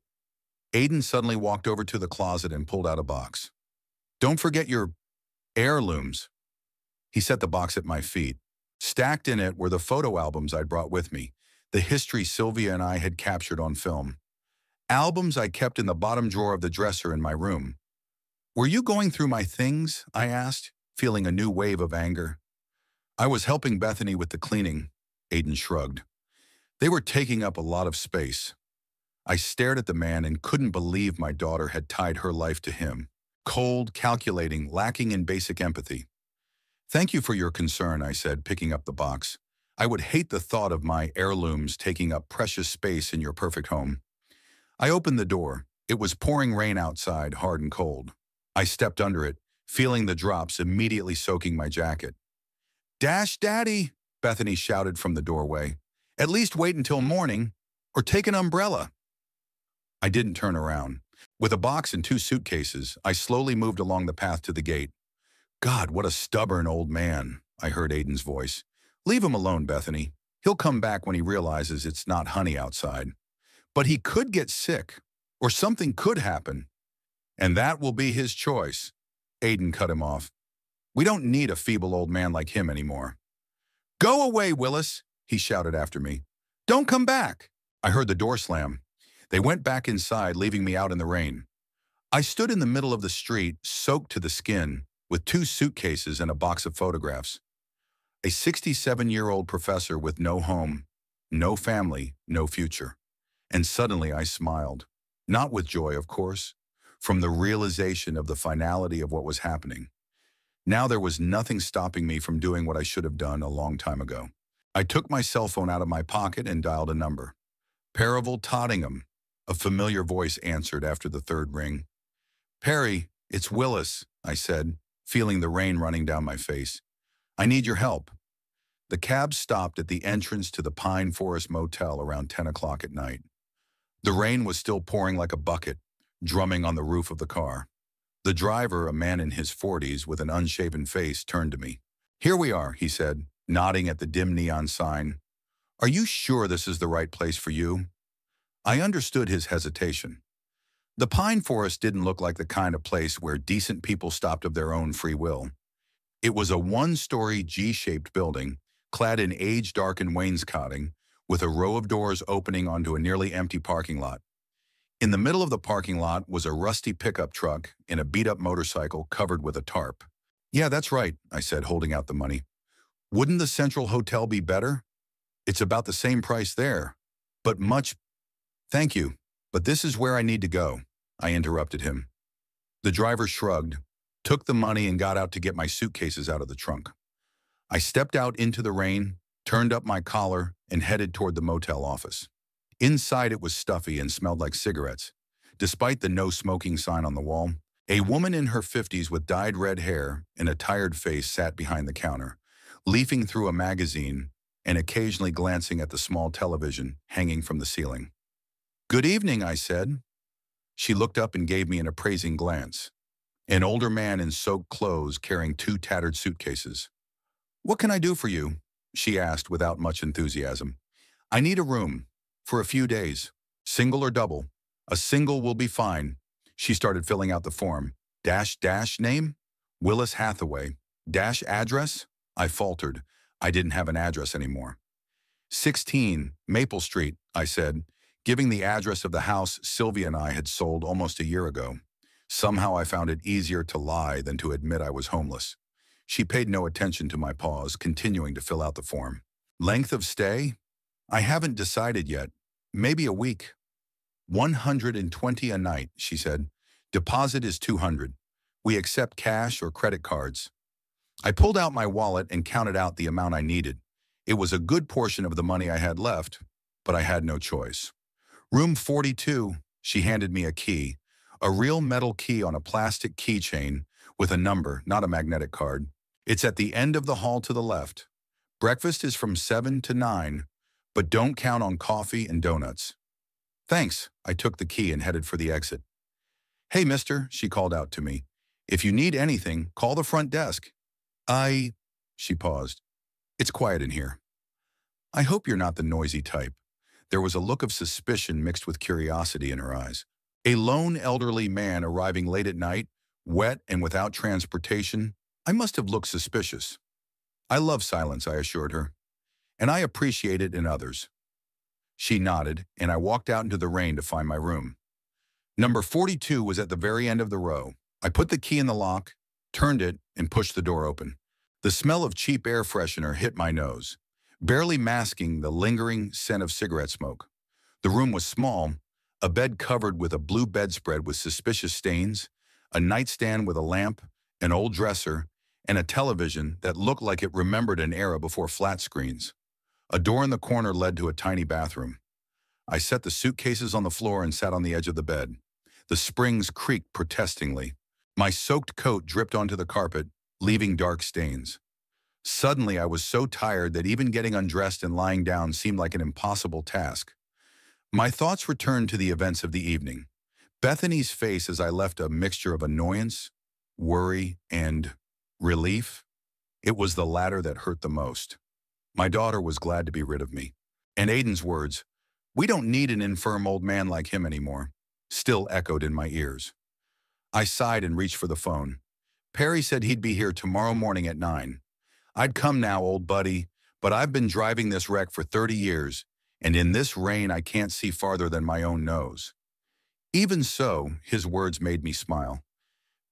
Aiden suddenly walked over to the closet and pulled out a box. Don't forget your heirlooms. He set the box at my feet. Stacked in it were the photo albums I'd brought with me, the history Sylvia and I had captured on film. Albums I kept in the bottom drawer of the dresser in my room. Were you going through my things? I asked, feeling a new wave of anger. I was helping Bethany with the cleaning, Aiden shrugged. They were taking up a lot of space. I stared at the man and couldn't believe my daughter had tied her life to him. Cold, calculating, lacking in basic empathy. Thank you for your concern, I said, picking up the box. I would hate the thought of my heirlooms taking up precious space in your perfect home. I opened the door. It was pouring rain outside, hard and cold. I stepped under it, feeling the drops immediately soaking my jacket. Dash, Daddy, Bethany shouted from the doorway. At least wait until morning, or take an umbrella. I didn't turn around. With a box and 2 suitcases, I slowly moved along the path to the gate. God, what a stubborn old man, I heard Aiden's voice. Leave him alone, Bethany. He'll come back when he realizes it's not honey outside. But he could get sick, or something could happen. And that will be his choice. Aiden cut him off. We don't need a feeble old man like him anymore. Go away, Willis, he shouted after me. Don't come back. I heard the door slam. They went back inside, leaving me out in the rain. I stood in the middle of the street, soaked to the skin, with 2 suitcases and a box of photographs. A 67-year-old professor with no home, no family, no future. And suddenly I smiled. Not with joy, of course, from the realization of the finality of what was happening. Now there was nothing stopping me from doing what I should have done a long time ago. I took my cell phone out of my pocket and dialed a number. Percival Tottingham, a familiar voice answered after the 3rd ring. Perry, it's Willis, I said, feeling the rain running down my face. I need your help. The cab stopped at the entrance to the Pine Forest Motel around 10 o'clock at night. The rain was still pouring like a bucket, drumming on the roof of the car. The driver, a man in his 40s with an unshaven face, turned to me. "Here we are," he said, nodding at the dim neon sign. "Are you sure this is the right place for you?" I understood his hesitation. The pine forest didn't look like the kind of place where decent people stopped of their own free will. It was a one-story G-shaped building, clad in age-darkened wainscoting, with a row of doors opening onto a nearly empty parking lot. In the middle of the parking lot was a rusty pickup truck and a beat-up motorcycle covered with a tarp. "Yeah, that's right," I said, holding out the money. "Wouldn't the Central Hotel be better? It's about the same price there, but much—" "Thank you, but this is where I need to go," I interrupted him. The driver shrugged, took the money and got out to get my suitcases out of the trunk. I stepped out into the rain, turned up my collar, and headed toward the motel office. Inside it was stuffy and smelled like cigarettes. Despite the no smoking sign on the wall, a woman in her 50s with dyed red hair and a tired face sat behind the counter, leafing through a magazine and occasionally glancing at the small television hanging from the ceiling. "Good evening," I said. She looked up and gave me an appraising glance. An older man in soaked clothes carrying two tattered suitcases. "What can I do for you?" she asked without much enthusiasm. "I need a room. For a few days. Single or double? A single will be fine." She started filling out the form. Dash name? Willis Hathaway. Dash address? I faltered. I didn't have an address anymore. 16 Maple Street, I said, giving the address of the house Sylvia and I had sold almost a year ago. Somehow I found it easier to lie than to admit I was homeless. She paid no attention to my pause, continuing to fill out the form. "Length of stay? I haven't decided yet. Maybe a week." "120 a night," she said. "Deposit is 200. We accept cash or credit cards." I pulled out my wallet and counted out the amount I needed. It was a good portion of the money I had left, but I had no choice. "Room 42, she handed me a key, a real metal key on a plastic keychain with a number, not a magnetic card. "It's at the end of the hall to the left. Breakfast is from 7 to 9, but don't count on coffee and donuts." "Thanks." I took the key and headed for the exit. "Hey, mister," she called out to me. "If you need anything, call the front desk." She paused. "It's quiet in here." "I hope you're not the noisy type." There was a look of suspicion mixed with curiosity in her eyes. A lone elderly man arriving late at night, wet and without transportation. I must have looked suspicious. "I love silence," I assured her. "And I appreciate it in others." She nodded, and I walked out into the rain to find my room. Number 42 was at the very end of the row. I put the key in the lock, turned it, and pushed the door open. The smell of cheap air freshener hit my nose, barely masking the lingering scent of cigarette smoke. The room was small, a bed covered with a blue bedspread with suspicious stains, a nightstand with a lamp, an old dresser, and a television that looked like it remembered an era before flat screens. A door in the corner led to a tiny bathroom. I set the suitcases on the floor and sat on the edge of the bed. The springs creaked protestingly. My soaked coat dripped onto the carpet, leaving dark stains. Suddenly, I was so tired that even getting undressed and lying down seemed like an impossible task. My thoughts returned to the events of the evening. Bethany's face as I left a mixture of annoyance, worry, and relief. It was the latter that hurt the most. My daughter was glad to be rid of me. And Aiden's words, "We don't need an infirm old man like him anymore," still echoed in my ears. I sighed and reached for the phone. Perry said he'd be here tomorrow morning at 9. "I'd come now, old buddy, but I've been driving this wreck for 30 years, and in this rain I can't see farther than my own nose." Even so, his words made me smile.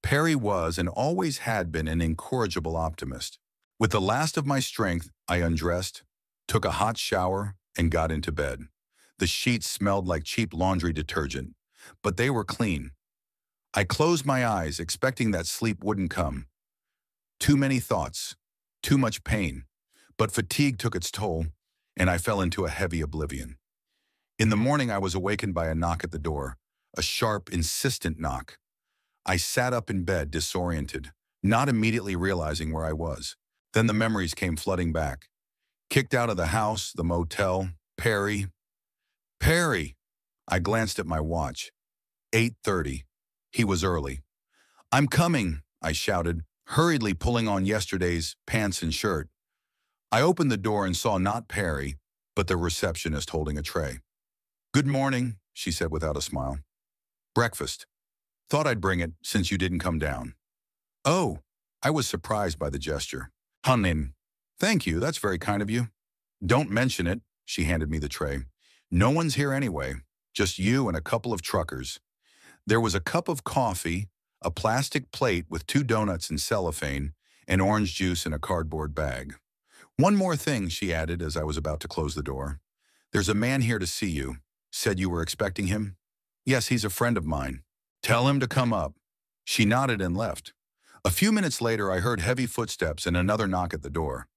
Perry was and always had been an incorrigible optimist. With the last of my strength, I undressed, took a hot shower, and got into bed. The sheets smelled like cheap laundry detergent, but they were clean. I closed my eyes, expecting that sleep wouldn't come. Too many thoughts, too much pain, but fatigue took its toll, and I fell into a heavy oblivion. In the morning, I was awakened by a knock at the door, a sharp, insistent knock. I sat up in bed, disoriented, not immediately realizing where I was. Then the memories came flooding back. Kicked out of the house, the motel, Perry. "Perry!" I glanced at my watch. 8:30. He was early. "I'm coming," I shouted, hurriedly pulling on yesterday's pants and shirt. I opened the door and saw not Perry, but the receptionist holding a tray. "Good morning," she said without a smile. "Breakfast. Thought I'd bring it since you didn't come down." "Oh," I was surprised by the gesture. "Hunin. Thank you, that's very kind of you." "Don't mention it," she handed me the tray. "No one's here anyway, just you and a couple of truckers." There was a cup of coffee, a plastic plate with 2 donuts in cellophane, and orange juice in a cardboard bag. "One more thing," she added as I was about to close the door. "There's a man here to see you. Said you were expecting him?" "Yes, he's a friend of mine." "Tell him to come up." She nodded and left. A few minutes later, I heard heavy footsteps and another knock at the door.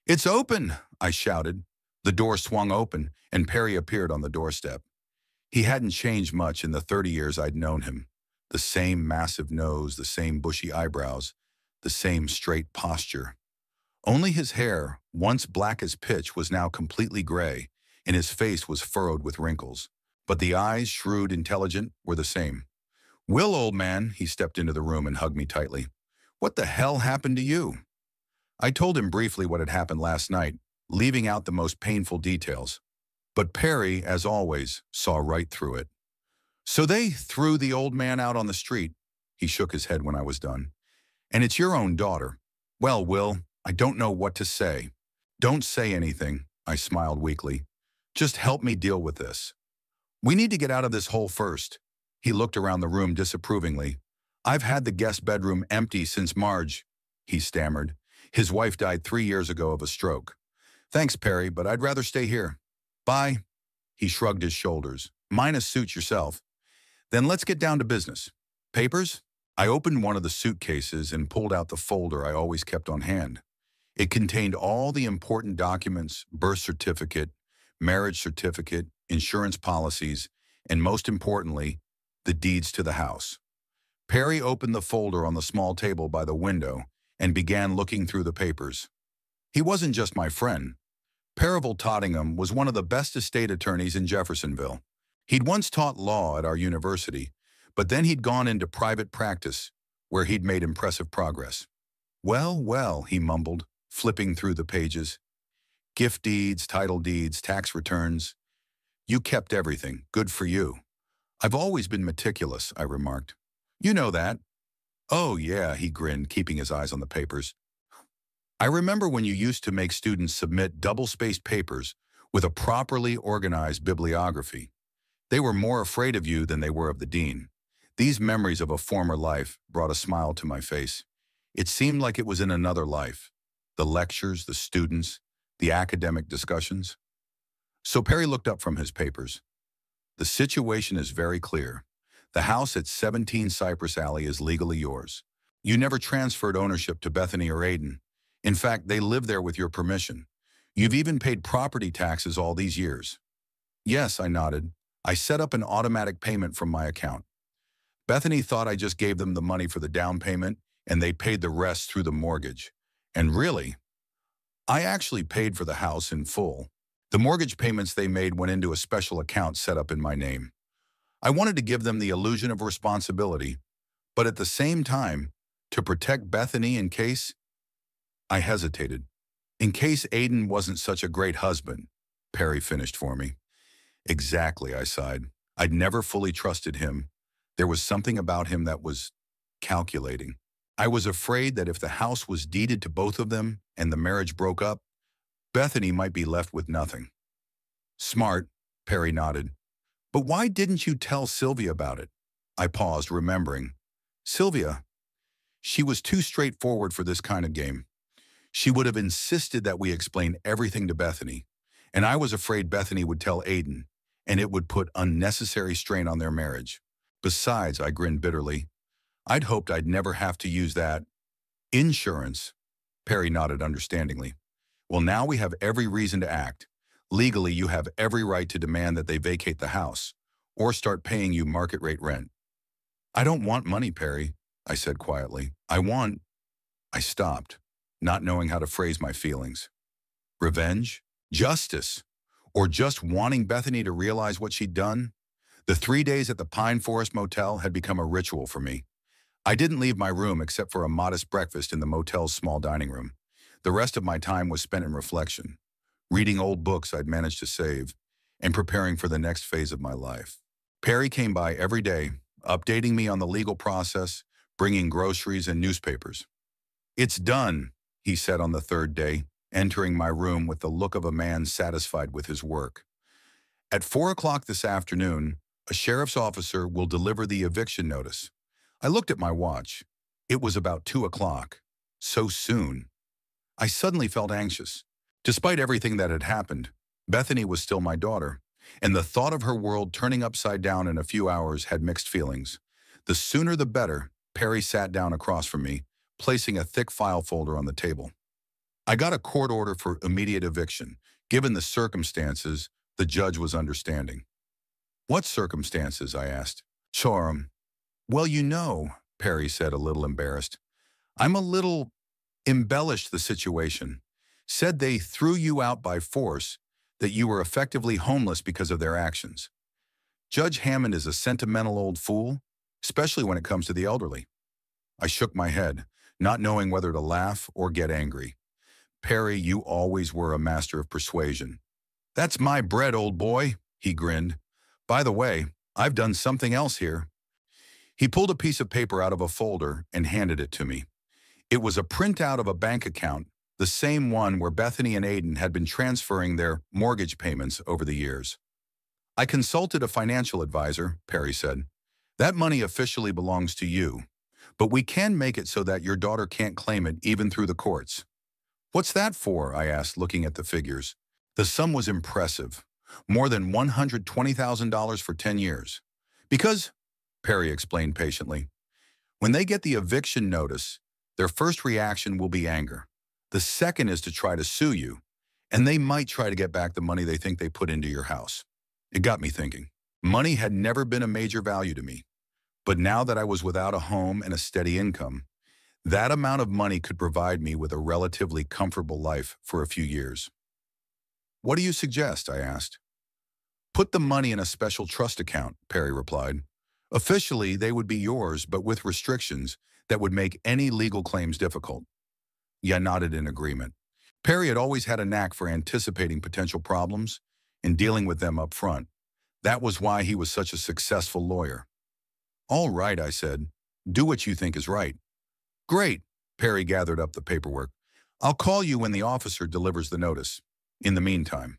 "It's open!" I shouted. The door swung open, and Perry appeared on the doorstep. He hadn't changed much in the 30 years I'd known him. The same massive nose, the same bushy eyebrows, the same straight posture. Only his hair, once black as pitch, was now completely gray, and his face was furrowed with wrinkles. But the eyes, shrewd, intelligent, were the same. "Will, old man," he stepped into the room and hugged me tightly. "What the hell happened to you?" I told him briefly what had happened last night, leaving out the most painful details. But Perry, as always, saw right through it. "So they threw the old man out on the street." He shook his head when I was done. "And it's your own daughter. Well, Will, I don't know what to say." "Don't say anything," I smiled weakly. "Just help me deal with this. We need to get out of this hole first." He looked around the room disapprovingly. "I've had the guest bedroom empty since Marge," he stammered. "His wife died 3 years ago of a stroke." "Thanks, Perry, but I'd rather stay here." "Bye." He shrugged his shoulders. "Minus suit yourself." "Then let's get down to business. Papers?" I opened one of the suitcases and pulled out the folder I always kept on hand. It contained all the important documents: birth certificate, marriage certificate, insurance policies, and most importantly, the deeds to the house. Perry opened the folder on the small table by the window and began looking through the papers. He wasn't just my friend. Percival Tottingham was one of the best estate attorneys in Jeffersonville. He'd once taught law at our university, but then he'd gone into private practice, where he'd made impressive progress. "Well, well," he mumbled, flipping through the pages. "Gift deeds, title deeds, tax returns. You kept everything. Good for you." "I've always been meticulous," I remarked. "You know that." "Oh, yeah," he grinned, keeping his eyes on the papers. "I remember when you used to make students submit double-spaced papers with a properly organized bibliography. They were more afraid of you than they were of the dean." These memories of a former life brought a smile to my face. It seemed like it was in another life. The lectures, the students, the academic discussions. So Perry looked up from his papers. "The situation is very clear. The house at 17 Cypress Alley is legally yours. You never transferred ownership to Bethany or Aiden. In fact, they live there with your permission. You've even paid property taxes all these years." "Yes," I nodded. "I set up an automatic payment from my account. Bethany thought I just gave them the money for the down payment, and they paid the rest through the mortgage. And really, I actually paid for the house in full. The mortgage payments they made went into a special account set up in my name. I wanted to give them the illusion of responsibility, but at the same time, to protect Bethany in case—" I hesitated. "In case Aiden wasn't such a great husband," Perry finished for me. "Exactly," I sighed. I'd never fully trusted him. There was something about him that was calculating. I was afraid that if the house was deeded to both of them and the marriage broke up, Bethany might be left with nothing. "Smart," Perry nodded. "But why didn't you tell Sylvia about it?" I paused, remembering. "Sylvia? She was too straightforward for this kind of game. She would have insisted that we explain everything to Bethany, and I was afraid Bethany would tell Aiden, and it would put unnecessary strain on their marriage. Besides," I grinned bitterly, "I'd hoped I'd never have to use that." "Insurance," Perry nodded understandingly. "Well, now we have every reason to act. Legally, you have every right to demand that they vacate the house, or start paying you market rate rent." "I don't want money, Perry," I said quietly. I stopped, not knowing how to phrase my feelings. Revenge? Justice? Or just wanting Bethany to realize what she'd done? The 3 days at the Pine Forest Motel had become a ritual for me. I didn't leave my room except for a modest breakfast in the motel's small dining room. The rest of my time was spent in reflection, reading old books I'd managed to save, and preparing for the next phase of my life. Perry came by every day, updating me on the legal process, bringing groceries and newspapers. "It's done," he said on the third day, entering my room with the look of a man satisfied with his work. "At 4 o'clock this afternoon, a sheriff's officer will deliver the eviction notice." I looked at my watch. It was about 2 o'clock. So soon. I suddenly felt anxious. Despite everything that had happened, Bethany was still my daughter, and the thought of her world turning upside down in a few hours had mixed feelings. The sooner the better. Perry sat down across from me, placing a thick file folder on the table. "I got a court order for immediate eviction. Given the circumstances, the judge was understanding." "What circumstances?" I asked. "Sure. Well, Perry said, a little embarrassed. "I'm a little embellished the situation. Said they threw you out by force, that you were effectively homeless because of their actions. Judge Hammond is a sentimental old fool, especially when it comes to the elderly." I shook my head, not knowing whether to laugh or get angry. "Perry, you always were a master of persuasion." "That's my bread, old boy," he grinned. "By the way, I've done something else here." He pulled a piece of paper out of a folder and handed it to me. It was a printout of a bank account, the same one where Bethany and Aiden had been transferring their mortgage payments over the years. "I consulted a financial advisor," Perry said. "That money officially belongs to you, but we can make it so that your daughter can't claim it even through the courts." "What's that for?" I asked, looking at the figures. The sum was impressive. More than $120,000 for 10 years. "Because," Perry explained patiently, "when they get the eviction notice, their first reaction will be anger. The second is to try to sue you, and they might try to get back the money they think they put into your house." It got me thinking. Money had never been a major value to me, but now that I was without a home and a steady income, that amount of money could provide me with a relatively comfortable life for a few years. "What do you suggest?" I asked. "Put the money in a special trust account," Perry replied. "Officially, they would be yours, but with restrictions that would make any legal claims difficult." I nodded in agreement. Perry had always had a knack for anticipating potential problems and dealing with them up front. That was why he was such a successful lawyer. "All right," I said. "Do what you think is right." "Great," Perry gathered up the paperwork. "I'll call you when the officer delivers the notice. In the meantime."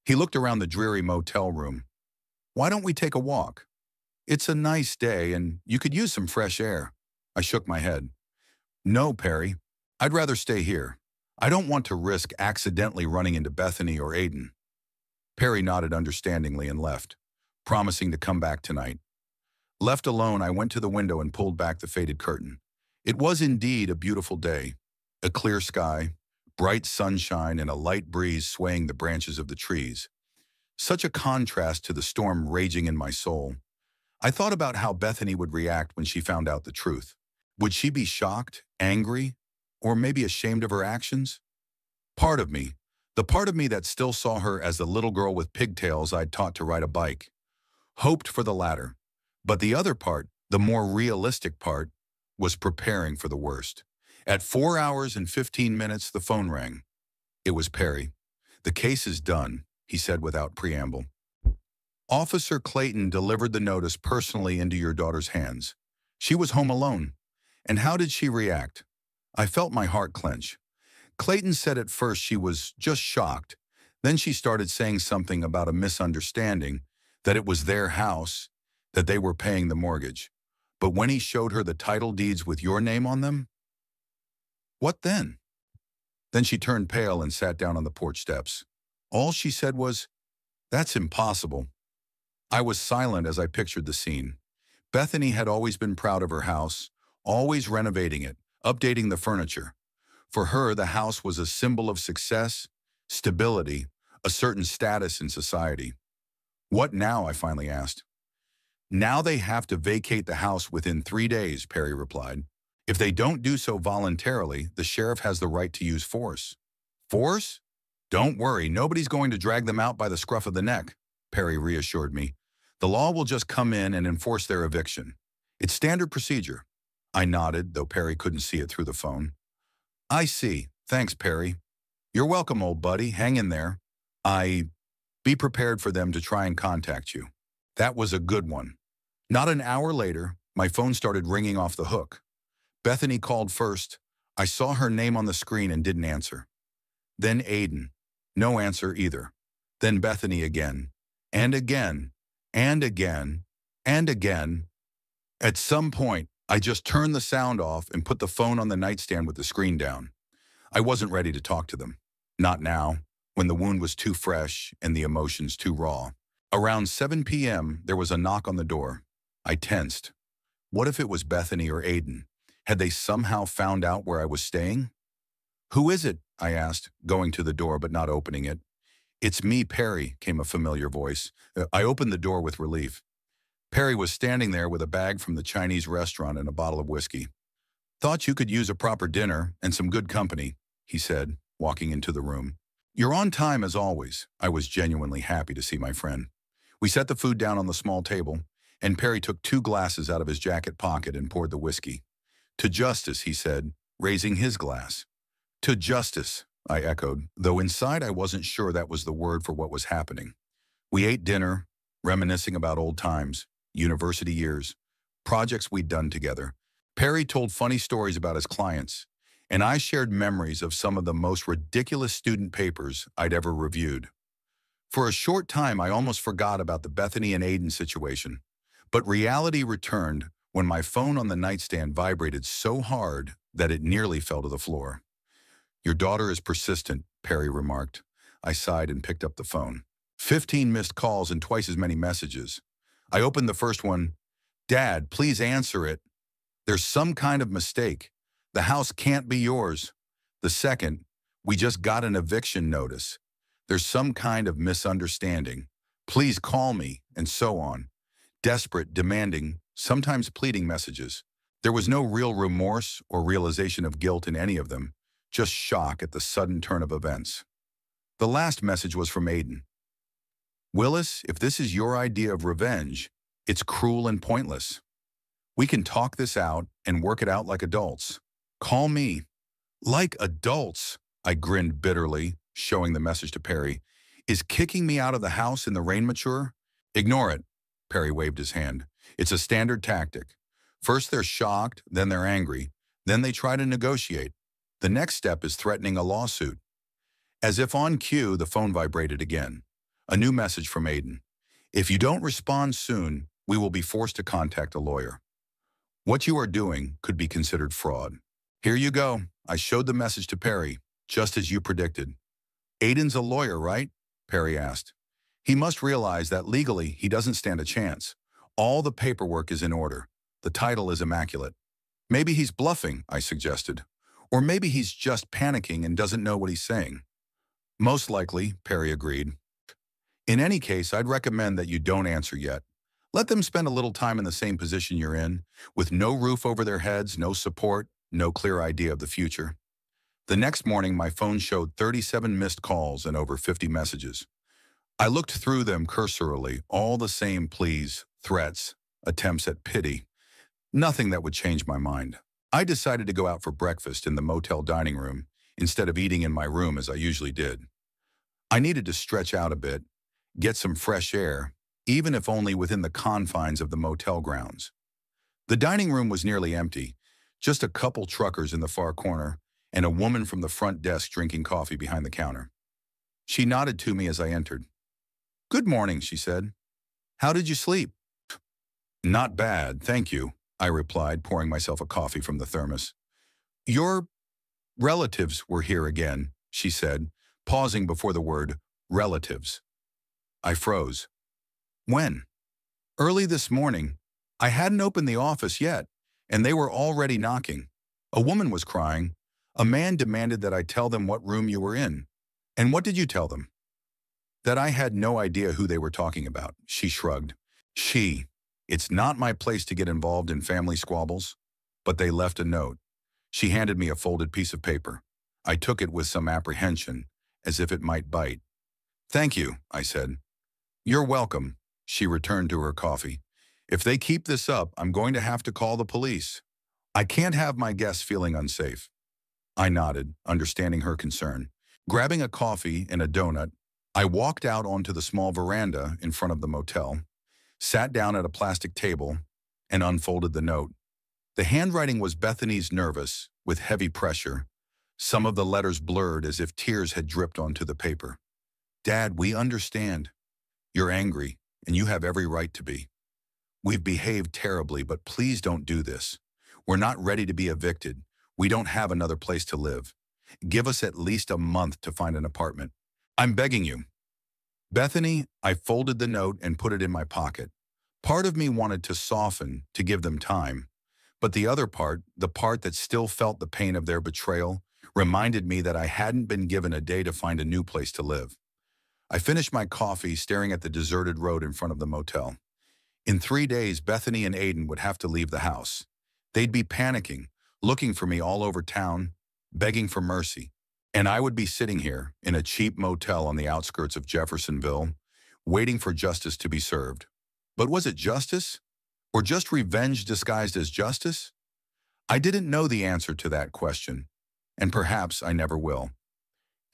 He looked around the dreary motel room. "Why don't we take a walk? It's a nice day, and you could use some fresh air." I shook my head. "No, Perry. I'd rather stay here. I don't want to risk accidentally running into Bethany or Aiden." Perry nodded understandingly and left, promising to come back tonight. Left alone, I went to the window and pulled back the faded curtain. It was indeed a beautiful day. A clear sky, bright sunshine, and a light breeze swaying the branches of the trees. Such a contrast to the storm raging in my soul. I thought about how Bethany would react when she found out the truth. Would she be shocked, angry, or maybe ashamed of her actions? The part of me that still saw her as the little girl with pigtails I'd taught to ride a bike, hoped for the latter. But the other part, the more realistic part, was preparing for the worst. At 4 hours and 15 minutes, the phone rang. It was Perry. "The case is done," he said without preamble. "Officer Clayton delivered the notice personally into your daughter's hands. She was home alone." "And how did she react?" I felt my heart clench. "Clayton said at first she was just shocked. Then she started saying something about a misunderstanding, that it was their house, that they were paying the mortgage. But when he showed her the title deeds with your name on them..." "What then?" Then she turned pale and sat down on the porch steps. All she said was, "That's impossible." I was silent as I pictured the scene. Bethany had always been proud of her house, always renovating it, updating the furniture. For her, the house was a symbol of success, stability, a certain status in society. "What now?" I finally asked. "Now they have to vacate the house within 3 days," Perry replied. "If they don't do so voluntarily, the sheriff has the right to use force." "Force? Don't worry, nobody's going to drag them out by the scruff of the neck," Perry reassured me. The law will just come in and enforce their eviction. It's standard procedure. I nodded, though Perry couldn't see it through the phone. I see. Thanks, Perry. You're welcome, old buddy. Hang in there. Be prepared for them to try and contact you. That was a good one. Not an hour later, my phone started ringing off the hook. Bethany called first. I saw her name on the screen and didn't answer. Then Aiden. No answer either. Then Bethany again. And again. And again. And again. At some point, I just turned the sound off and put the phone on the nightstand with the screen down. I wasn't ready to talk to them. Not now, when the wound was too fresh and the emotions too raw. Around 7 p.m., there was a knock on the door. I tensed. What if it was Bethany or Aiden? Had they somehow found out where I was staying? Who is it? I asked, going to the door but not opening it. It's me, Perry, came a familiar voice. I opened the door with relief. Perry was standing there with a bag from the Chinese restaurant and a bottle of whiskey. Thought you could use a proper dinner and some good company, he said, walking into the room. You're on time as always. I was genuinely happy to see my friend. We set the food down on the small table, and Perry took 2 glasses out of his jacket pocket and poured the whiskey. To justice, he said, raising his glass. To justice, I echoed, though inside I wasn't sure that was the word for what was happening. We ate dinner, reminiscing about old times, university years, projects we'd done together. Perry told funny stories about his clients, and I shared memories of some of the most ridiculous student papers I'd ever reviewed. For a short time, I almost forgot about the Bethany and Aiden situation, but reality returned when my phone on the nightstand vibrated so hard that it nearly fell to the floor. Your daughter is persistent, Perry remarked. I sighed and picked up the phone. 15 missed calls and twice as many messages. I opened the first one. Dad, please answer it. There's some kind of mistake. The house can't be yours. The second, we just got an eviction notice. There's some kind of misunderstanding. Please call me, and so on. Desperate, demanding, sometimes pleading messages. There was no real remorse or realization of guilt in any of them, just shock at the sudden turn of events. The last message was from Aiden. Willis, if this is your idea of revenge, it's cruel and pointless. We can talk this out and work it out like adults. Call me. Like adults, I grinned bitterly, showing the message to Perry. Is kicking me out of the house in the rain mature? Ignore it, Perry waved his hand. It's a standard tactic. First they're shocked, then they're angry, then they try to negotiate. The next step is threatening a lawsuit. As if on cue, the phone vibrated again. A new message from Aiden. If you don't respond soon, we will be forced to contact a lawyer. What you are doing could be considered fraud. Here you go. I showed the message to Perry, just as you predicted. Aiden's a lawyer, right? Perry asked. He must realize that legally he doesn't stand a chance. All the paperwork is in order. The title is immaculate. Maybe he's bluffing, I suggested. Or maybe he's just panicking and doesn't know what he's saying. Most likely, Perry agreed. In any case, I'd recommend that you don't answer yet. Let them spend a little time in the same position you're in, with no roof over their heads, no support, no clear idea of the future. The next morning, my phone showed 37 missed calls and over 50 messages. I looked through them cursorily, all the same pleas, threats, attempts at pity. Nothing that would change my mind. I decided to go out for breakfast in the motel dining room instead of eating in my room as I usually did. I needed to stretch out a bit, get some fresh air, even if only within the confines of the motel grounds. The dining room was nearly empty, just a couple truckers in the far corner and a woman from the front desk drinking coffee behind the counter. She nodded to me as I entered. Good morning, she said. How did you sleep? Not bad, thank you, I replied, pouring myself a coffee from the thermos. Your relatives were here again, she said, pausing before the word relatives. I froze. When? Early this morning. I hadn't opened the office yet, and they were already knocking. A woman was crying. A man demanded that I tell them what room you were in. And what did you tell them? That I had no idea who they were talking about, she shrugged. It's not my place to get involved in family squabbles, but they left a note. She handed me a folded piece of paper. I took it with some apprehension, as if it might bite. Thank you, I said. You're welcome, She returned to her coffee. If they keep this up, I'm going to have to call the police. I can't have my guests feeling unsafe. I nodded, understanding her concern. Grabbing a coffee and a donut, I walked out onto the small veranda in front of the motel, sat down at a plastic table, and unfolded the note. The handwriting was Bethany's, nervous, with heavy pressure. Some of the letters blurred as if tears had dripped onto the paper. Dad, we understand. You're angry, and you have every right to be. We've behaved terribly, but please don't do this. We're not ready to be evicted. We don't have another place to live. Give us at least a month to find an apartment. I'm begging you. Bethany, I folded the note and put it in my pocket. Part of me wanted to soften, to give them time. But the other part, the part that still felt the pain of their betrayal, reminded me that I hadn't been given a day to find a new place to live. I finished my coffee, staring at the deserted road in front of the motel. In 3 days, Bethany and Aiden would have to leave the house. They'd be panicking, looking for me all over town, begging for mercy. And I would be sitting here in a cheap motel on the outskirts of Jeffersonville, waiting for justice to be served. But was it justice? Or just revenge disguised as justice? I didn't know the answer to that question, and perhaps I never will.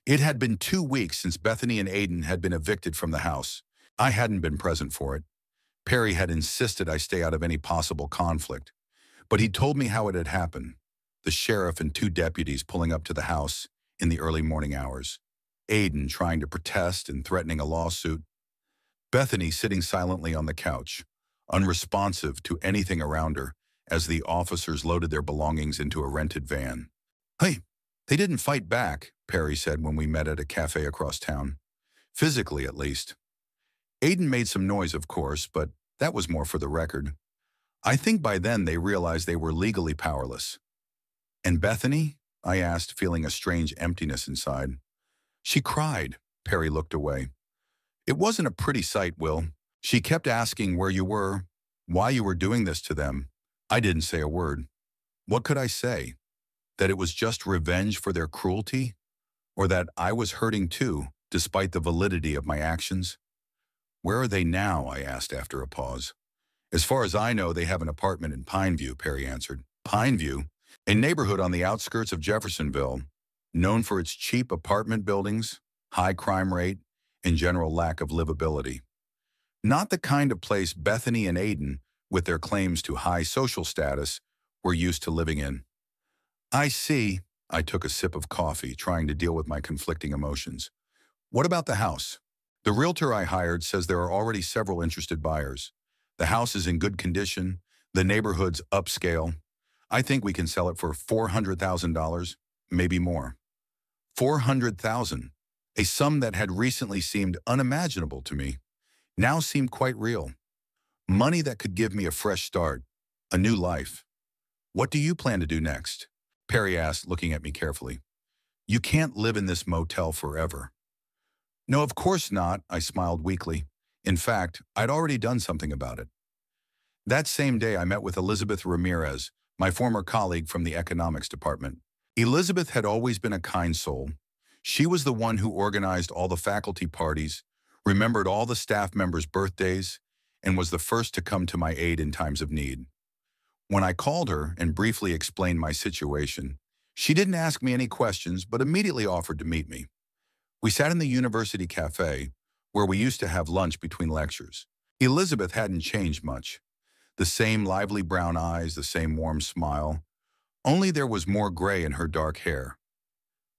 It had been 2 weeks since Bethany and Aiden had been evicted from the house. I hadn't been present for it. Perry had insisted I stay out of any possible conflict, but he told me how it had happened. The sheriff and 2 deputies pulling up to the house in the early morning hours. Aiden trying to protest and threatening a lawsuit. Bethany sitting silently on the couch, unresponsive to anything around her as the officers loaded their belongings into a rented van. Hey, they didn't fight back, Perry said when we met at a cafe across town. Physically, at least. Aiden made some noise, of course, but that was more for the record. I think by then they realized they were legally powerless. And Bethany? I asked, feeling a strange emptiness inside. She cried. Perry looked away. It wasn't a pretty sight, Will. She kept asking where you were, why you were doing this to them. I didn't say a word. What could I say? That it was just revenge for their cruelty? Or that I was hurting too, despite the validity of my actions? Where are they now? I asked after a pause. As far as I know, they have an apartment in Pineview, Perry answered. Pineview? A neighborhood on the outskirts of Jeffersonville, known for its cheap apartment buildings, high crime rate, and general lack of livability. Not the kind of place Bethany and Aiden, with their claims to high social status, were used to living in. I see. I took a sip of coffee, trying to deal with my conflicting emotions. What about the house? The realtor I hired says there are already several interested buyers. The house is in good condition, the neighborhood's upscale. I think we can sell it for $400,000, maybe more. $400,000, a sum that had recently seemed unimaginable to me, now seemed quite real. Money that could give me a fresh start, a new life. What do you plan to do next? Perry asked, looking at me carefully. You can't live in this motel forever. No, of course not, I smiled weakly. In fact, I'd already done something about it. That same day, I met with Elizabeth Ramirez, my former colleague from the economics department. Elizabeth had always been a kind soul. She was the one who organized all the faculty parties, remembered all the staff members' birthdays, and was the first to come to my aid in times of need. When I called her and briefly explained my situation, she didn't ask me any questions, but immediately offered to meet me. We sat in the university cafe, where we used to have lunch between lectures. Elizabeth hadn't changed much. The same lively brown eyes, the same warm smile. Only there was more gray in her dark hair.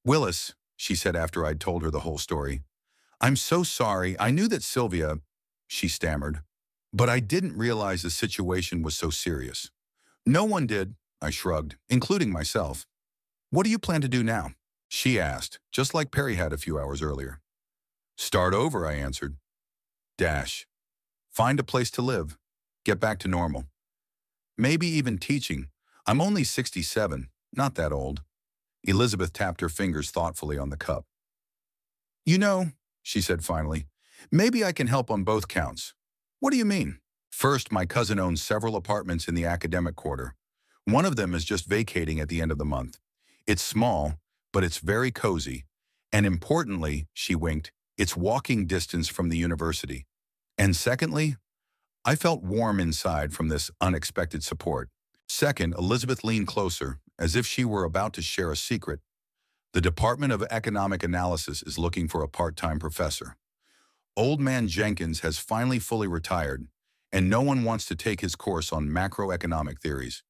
Willis, she said after I'd told her the whole story, I'm so sorry. I knew that Sylvia, she stammered, but I didn't realize the situation was so serious. No one did, I shrugged, including myself. What do you plan to do now? She asked, just like Perry had a few hours earlier. Start over, I answered. Find a place to live. Get back to normal. Maybe even teaching. I'm only 67, not that old. Elizabeth tapped her fingers thoughtfully on the cup. You know, she said finally, maybe I can help on both counts. What do you mean? First, my cousin owns several apartments in the academic quarter. One of them is just vacating at the end of the month. It's small, but it's very cozy. And importantly, she winked, it's walking distance from the university. And secondly, I felt warm inside from this unexpected support. Second, Elizabeth leaned closer, as if she were about to share a secret. The Department of Economic Analysis is looking for a part-time professor. Old man Jenkins has finally fully retired, and no one wants to take his course on macroeconomic theories.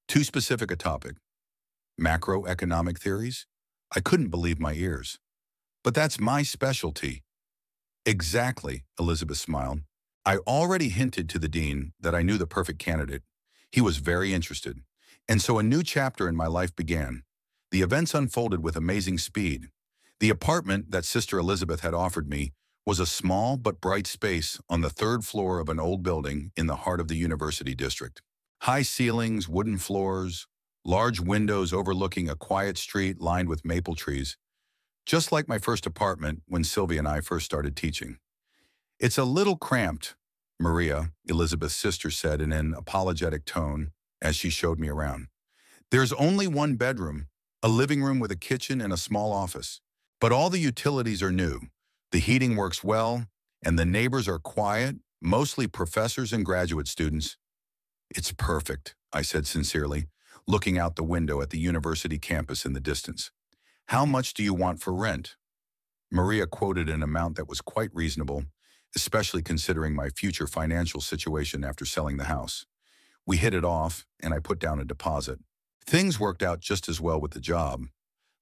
Too specific a topic. Macroeconomic theories? I couldn't believe my ears. But that's my specialty. Exactly, Elizabeth smiled. I already hinted to the dean that I knew the perfect candidate. He was very interested. And so a new chapter in my life began. The events unfolded with amazing speed. The apartment that Sister Elizabeth had offered me was a small but bright space on the third floor of an old building in the heart of the university district. High ceilings, wooden floors, large windows overlooking a quiet street lined with maple trees, just like my first apartment when Sylvia and I first started teaching. It's a little cramped, Maria, Elizabeth's sister said in an apologetic tone as she showed me around. There's only one bedroom, a living room with a kitchen and a small office. But all the utilities are new. The heating works well, and the neighbors are quiet, mostly professors and graduate students. It's perfect, I said sincerely, looking out the window at the university campus in the distance. How much do you want for rent? Maria quoted an amount that was quite reasonable, especially considering my future financial situation after selling the house. We hit it off, and I put down a deposit. Things worked out just as well with the job.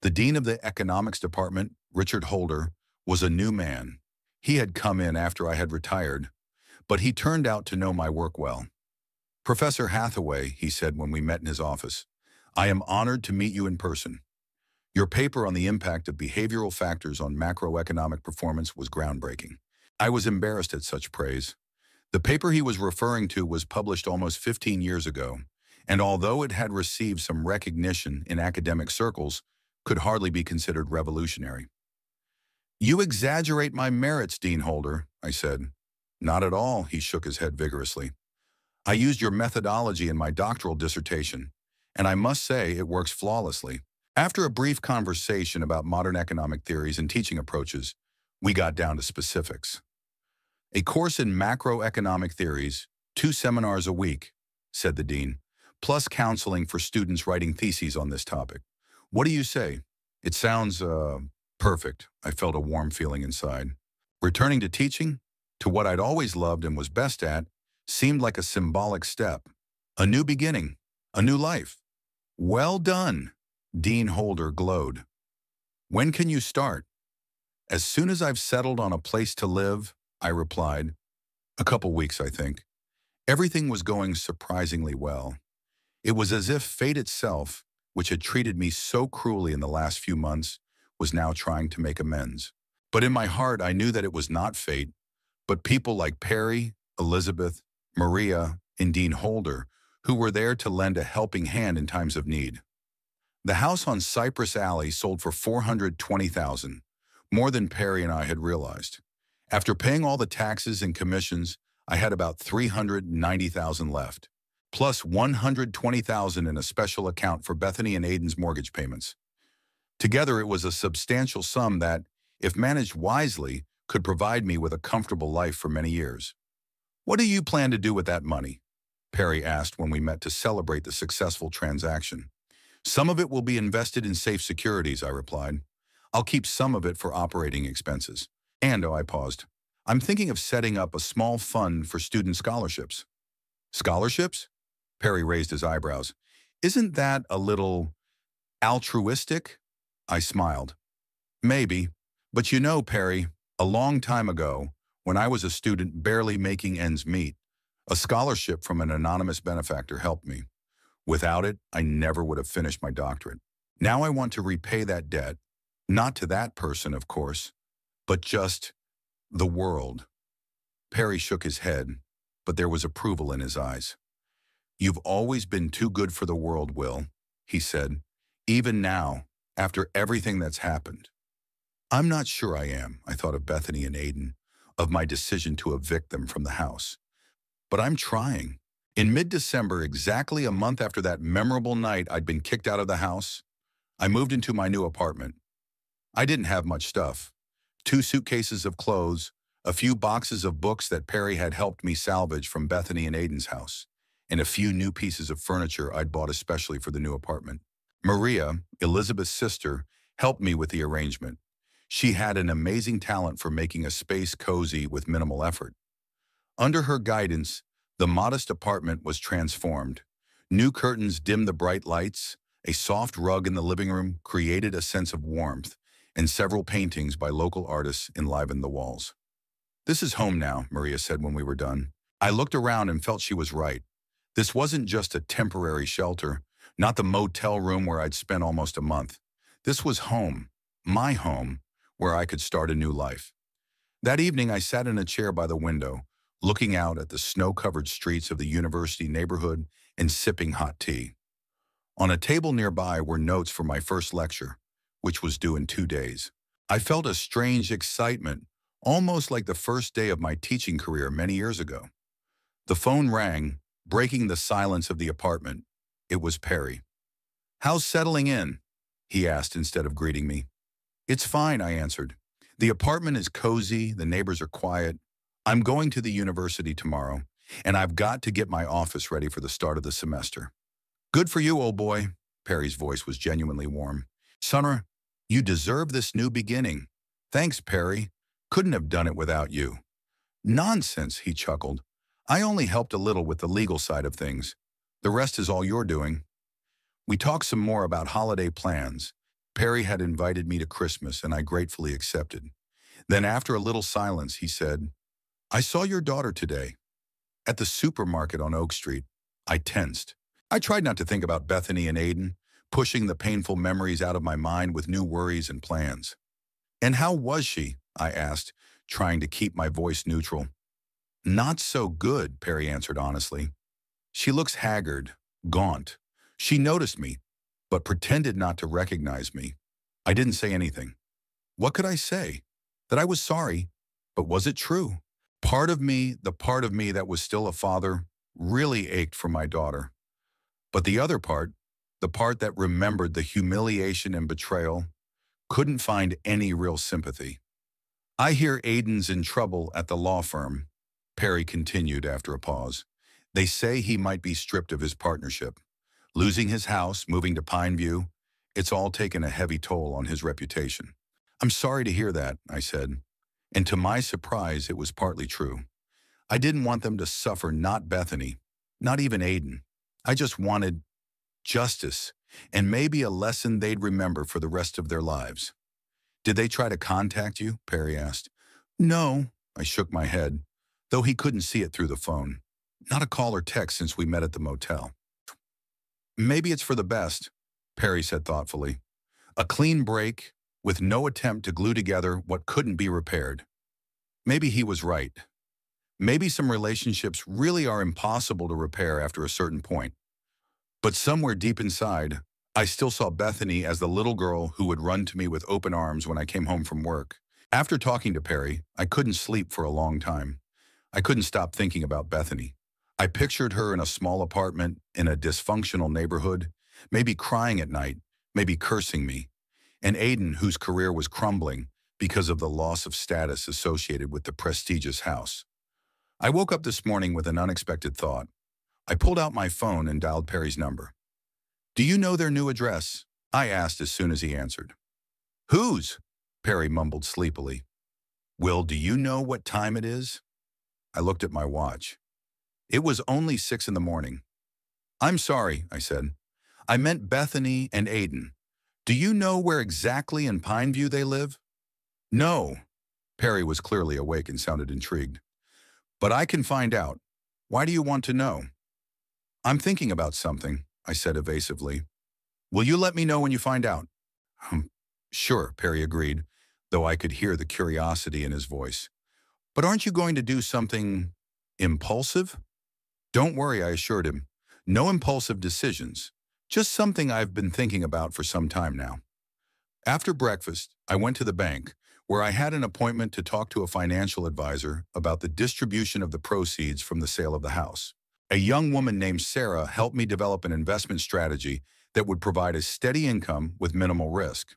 The dean of the economics department, Richard Holder, was a new man. He had come in after I had retired, but he turned out to know my work well. Professor Hathaway, he said when we met in his office, I am honored to meet you in person. Your paper on the impact of behavioral factors on macroeconomic performance was groundbreaking. I was embarrassed at such praise. The paper he was referring to was published almost 15 years ago, and although it had received some recognition in academic circles, could hardly be considered revolutionary. You exaggerate my merits, Dean Holder, I said. Not at all, he shook his head vigorously. I used your methodology in my doctoral dissertation, and I must say it works flawlessly. After a brief conversation about modern economic theories and teaching approaches, we got down to specifics. A course in macroeconomic theories, 2 seminars a week, said the dean, plus counseling for students writing theses on this topic. What do you say? It sounds, perfect. I felt a warm feeling inside. Returning to teaching, to what I'd always loved and was best at, seemed like a symbolic step. A new beginning, a new life. Well done, Dean Holder glowed. When can you start? As soon as I've settled on a place to live, I replied. A couple weeks, I think. Everything was going surprisingly well. It was as if fate itself, which had treated me so cruelly in the last few months, was now trying to make amends. But in my heart, I knew that it was not fate, but people like Perry, Elizabeth, Maria, and Dean Holder, who were there to lend a helping hand in times of need. The house on Cypress Alley sold for $420,000, more than Perry and I had realized. After paying all the taxes and commissions, I had about $390,000 left, plus $120,000 in a special account for Bethany and Aiden's mortgage payments. Together, it was a substantial sum that, if managed wisely, could provide me with a comfortable life for many years. What do you plan to do with that money? Perry asked when we met to celebrate the successful transaction. Some of it will be invested in safe securities, I replied. I'll keep some of it for operating expenses. And, I paused, I'm thinking of setting up a small fund for student scholarships. Scholarships? Perry raised his eyebrows. Isn't that a little altruistic? I smiled. Maybe. But you know, Perry, a long time ago, when I was a student barely making ends meet, a scholarship from an anonymous benefactor helped me. Without it, I never would have finished my doctorate. Now I want to repay that debt, not to that person, of course, but just the world. Perry shook his head, but there was approval in his eyes. You've always been too good for the world, Will, he said, even now, after everything that's happened. I'm not sure I am, I thought of Bethany and Aiden, of my decision to evict them from the house. But I'm trying. In mid-December, exactly a month after that memorable night I'd been kicked out of the house, I moved into my new apartment. I didn't have much stuff. 2 suitcases of clothes, a few boxes of books that Perry had helped me salvage from Bethany and Aiden's house, and a few new pieces of furniture I'd bought especially for the new apartment. Maria, Elizabeth's sister, helped me with the arrangement. She had an amazing talent for making a space cozy with minimal effort. Under her guidance, the modest apartment was transformed. New curtains dimmed the bright lights, a soft rug in the living room created a sense of warmth, and several paintings by local artists enlivened the walls. "This is home now," Maria said when we were done. I looked around and felt she was right. This wasn't just a temporary shelter, not the motel room where I'd spent almost a month. This was home, my home, where I could start a new life. That evening, I sat in a chair by the window, looking out at the snow-covered streets of the university neighborhood and sipping hot tea. On a table nearby were notes for my first lecture, which was due in 2 days. I felt a strange excitement, almost like the first day of my teaching career many years ago. The phone rang, breaking the silence of the apartment. It was Perry. "How's settling in?" he asked instead of greeting me. "It's fine," I answered. "The apartment is cozy, the neighbors are quiet. I'm going to the university tomorrow, and I've got to get my office ready for the start of the semester." "Good for you, old boy." Perry's voice was genuinely warm. "Sonner, you deserve this new beginning." "Thanks, Perry. Couldn't have done it without you." "Nonsense," he chuckled. "I only helped a little with the legal side of things. The rest is all you're doing." We talked some more about holiday plans. Perry had invited me to Christmas, and I gratefully accepted. Then after a little silence, he said, "I saw your daughter today at the supermarket on Oak Street." I tensed. I tried not to think about Bethany and Aiden, pushing the painful memories out of my mind with new worries and plans. "And how was she?" I asked, trying to keep my voice neutral. "Not so good," Perry answered honestly. "She looks haggard, gaunt. She noticed me, but pretended not to recognize me." I didn't say anything. What could I say? That I was sorry, but was it true? Part of me, the part of me that was still a father, really ached for my daughter. But the other part, the part that remembered the humiliation and betrayal, couldn't find any real sympathy. "I hear Aiden's in trouble at the law firm," Perry continued after a pause. "They say he might be stripped of his partnership. Losing his house, moving to Pineview, it's all taken a heavy toll on his reputation." "I'm sorry to hear that," I said. And to my surprise, it was partly true. I didn't want them to suffer, not Bethany, not even Aiden. I just wanted justice, and maybe a lesson they'd remember for the rest of their lives. "Did they try to contact you?" Perry asked. "No," I shook my head, though he couldn't see it through the phone. "Not a call or text since we met at the motel." "Maybe it's for the best," Perry said thoughtfully. "A clean break, with no attempt to glue together what couldn't be repaired." Maybe he was right. Maybe some relationships really are impossible to repair after a certain point. But somewhere deep inside, I still saw Bethany as the little girl who would run to me with open arms when I came home from work. After talking to Perry, I couldn't sleep for a long time. I couldn't stop thinking about Bethany. I pictured her in a small apartment in a dysfunctional neighborhood, maybe crying at night, maybe cursing me, and Aiden, whose career was crumbling because of the loss of status associated with the prestigious house. I woke up this morning with an unexpected thought. I pulled out my phone and dialed Perry's number. "Do you know their new address?" I asked as soon as he answered. "Whose?" Perry mumbled sleepily. "Will, do you know what time it is?" I looked at my watch. It was only 6 in the morning. "I'm sorry," I said. "I meant Bethany and Aiden. Do you know where exactly in Pineview they live?" "No." Perry was clearly awake and sounded intrigued. "But I can find out. Why do you want to know?" "I'm thinking about something," I said evasively. "Will you let me know when you find out?" Sure," Perry agreed, though I could hear the curiosity in his voice. "But aren't you going to do something impulsive?" "Don't worry," I assured him. "No impulsive decisions. Just something I've been thinking about for some time now." After breakfast, I went to the bank, where I had an appointment to talk to a financial advisor about the distribution of the proceeds from the sale of the house. A young woman named Sarah helped me develop an investment strategy that would provide a steady income with minimal risk.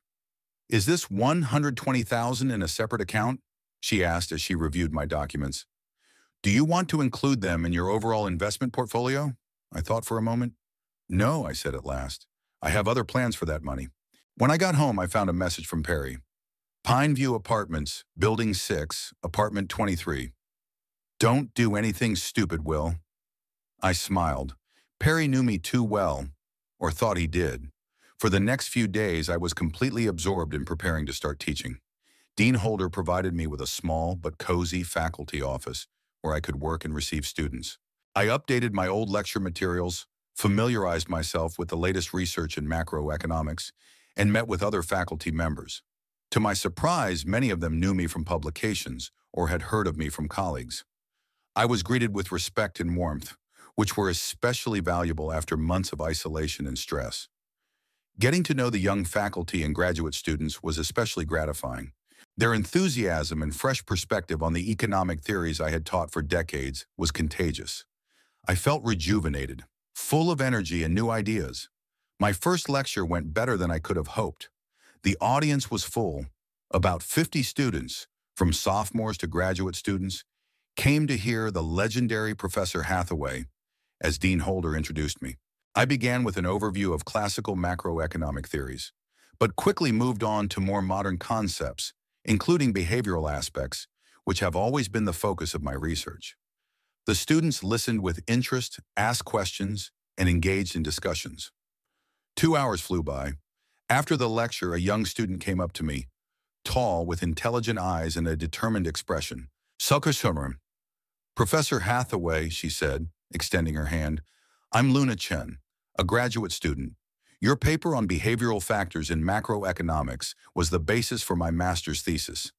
"Is this $120,000 in a separate account?" she asked as she reviewed my documents. Do you want to include them in your overall investment portfolio? I thought for a moment. No, I said at last. I have other plans for that money. When I got home, I found a message from Perry. Pineview Apartments, Building 6, Apartment 23. Don't do anything stupid, Will. I smiled. Perry knew me too well, or thought he did. For the next few days, I was completely absorbed in preparing to start teaching. Dean Holder provided me with a small but cozy faculty office where I could work and receive students. I updated my old lecture materials, familiarized myself with the latest research in macroeconomics, and met with other faculty members. To my surprise, many of them knew me from publications or had heard of me from colleagues. I was greeted with respect and warmth, which were especially valuable after months of isolation and stress. Getting to know the young faculty and graduate students was especially gratifying. Their enthusiasm and fresh perspective on the economic theories I had taught for decades was contagious. I felt rejuvenated, full of energy and new ideas. My first lecture went better than I could have hoped. The audience was full. About 50 students, from sophomores to graduate students, came to hear the legendary Professor Hathaway, as Dean Holder introduced me. I began with an overview of classical macroeconomic theories, but quickly moved on to more modern concepts, including behavioral aspects, which have always been the focus of my research. The students listened with interest, asked questions, and engaged in discussions. 2 hours flew by. After the lecture, a young student came up to me, tall, with intelligent eyes and a determined expression. Sukasumram. Professor Hathaway, she said, extending her hand. I'm Luna Chen, a graduate student. Your paper on behavioral factors in macroeconomics was the basis for my master's thesis.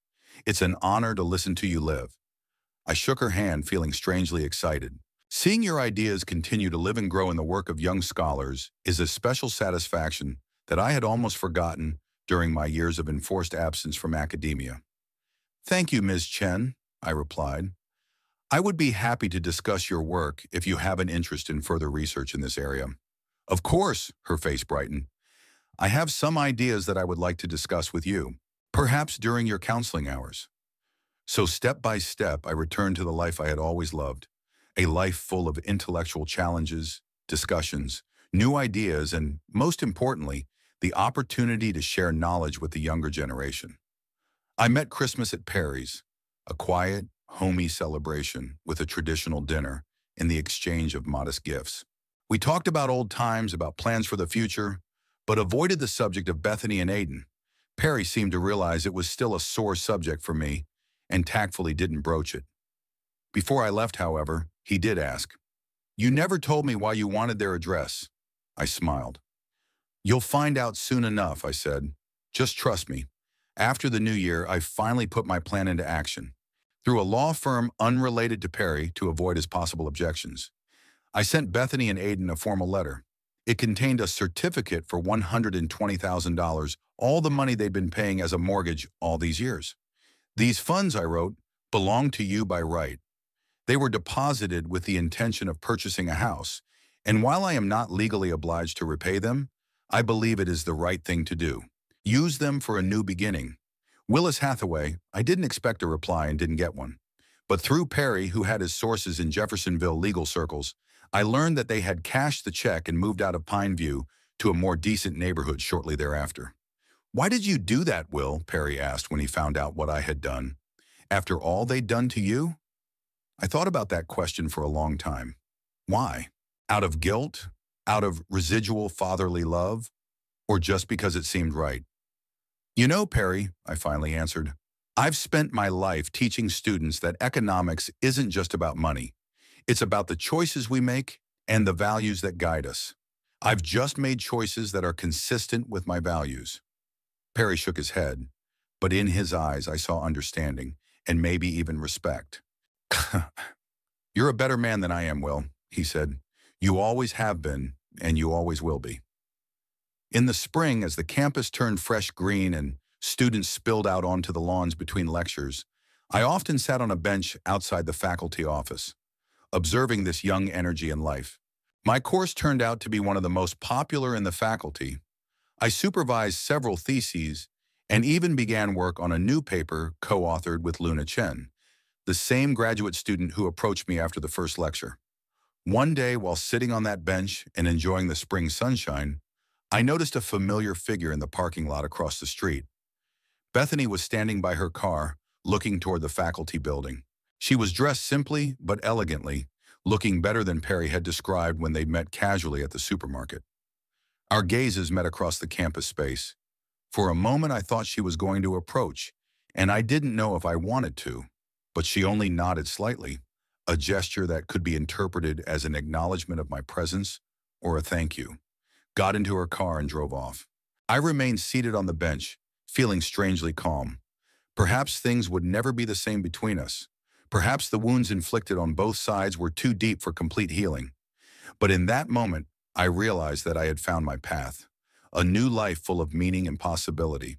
It's an honor to listen to you live. I shook her hand, feeling strangely excited. Seeing your ideas continue to live and grow in the work of young scholars is a special satisfaction that I had almost forgotten during my years of enforced absence from academia. Thank you, Ms. Chen, I replied. I would be happy to discuss your work if you have an interest in further research in this area. Of course, her face brightened. I have some ideas that I would like to discuss with you, perhaps during your counseling hours. So step by step, I returned to the life I had always loved, a life full of intellectual challenges, discussions, new ideas, and, most importantly, the opportunity to share knowledge with the younger generation. I met Christmas at Perry's, a quiet, homey celebration with a traditional dinner and the exchange of modest gifts. We talked about old times, about plans for the future, but avoided the subject of Bethany and Aiden. Perry seemed to realize it was still a sore subject for me and tactfully didn't broach it. Before I left, however, he did ask, "You never told me why you wanted their address." I smiled. "You'll find out soon enough," I said. "Just trust me. After the new year, I finally put my plan into action. Through a law firm unrelated to Perry to avoid his possible objections. I sent Bethany and Aiden a formal letter. It contained a certificate for $120,000, all the money they'd been paying as a mortgage all these years. These funds, I wrote, belong to you by right. They were deposited with the intention of purchasing a house, and while I am not legally obliged to repay them, I believe it is the right thing to do. Use them for a new beginning. Willis Hathaway, I didn't expect a reply and didn't get one. But through Perry, who had his sources in Jeffersonville legal circles, I learned that they had cashed the check and moved out of Pineview to a more decent neighborhood shortly thereafter. "Why did you do that, Will?" Perry asked when he found out what I had done. "After all they'd done to you?" I thought about that question for a long time. Why? Out of guilt? Out of residual fatherly love? Or just because it seemed right? "You know, Perry," I finally answered, "I've spent my life teaching students that economics isn't just about money. It's about the choices we make and the values that guide us. I've just made choices that are consistent with my values." Perry shook his head, but in his eyes I saw understanding and maybe even respect. "You're a better man than I am, Will," he said. "You always have been, and you always will be." In the spring, as the campus turned fresh green and students spilled out onto the lawns between lectures, I often sat on a bench outside the faculty office, observing this young energy and life. My course turned out to be one of the most popular in the faculty. I supervised several theses, and even began work on a new paper co-authored with Luna Chen, the same graduate student who approached me after the first lecture. One day, while sitting on that bench and enjoying the spring sunshine, I noticed a familiar figure in the parking lot across the street. Bethany was standing by her car, looking toward the faculty building. She was dressed simply but elegantly, looking better than Perry had described when they met casually at the supermarket. Our gazes met across the campus space. For a moment, I thought she was going to approach, and I didn't know if I wanted to, but she only nodded slightly, a gesture that could be interpreted as an acknowledgement of my presence or a thank you. Got into her car and drove off. I remained seated on the bench, feeling strangely calm. Perhaps things would never be the same between us. Perhaps the wounds inflicted on both sides were too deep for complete healing. But in that moment, I realized that I had found my path, a new life full of meaning and possibility.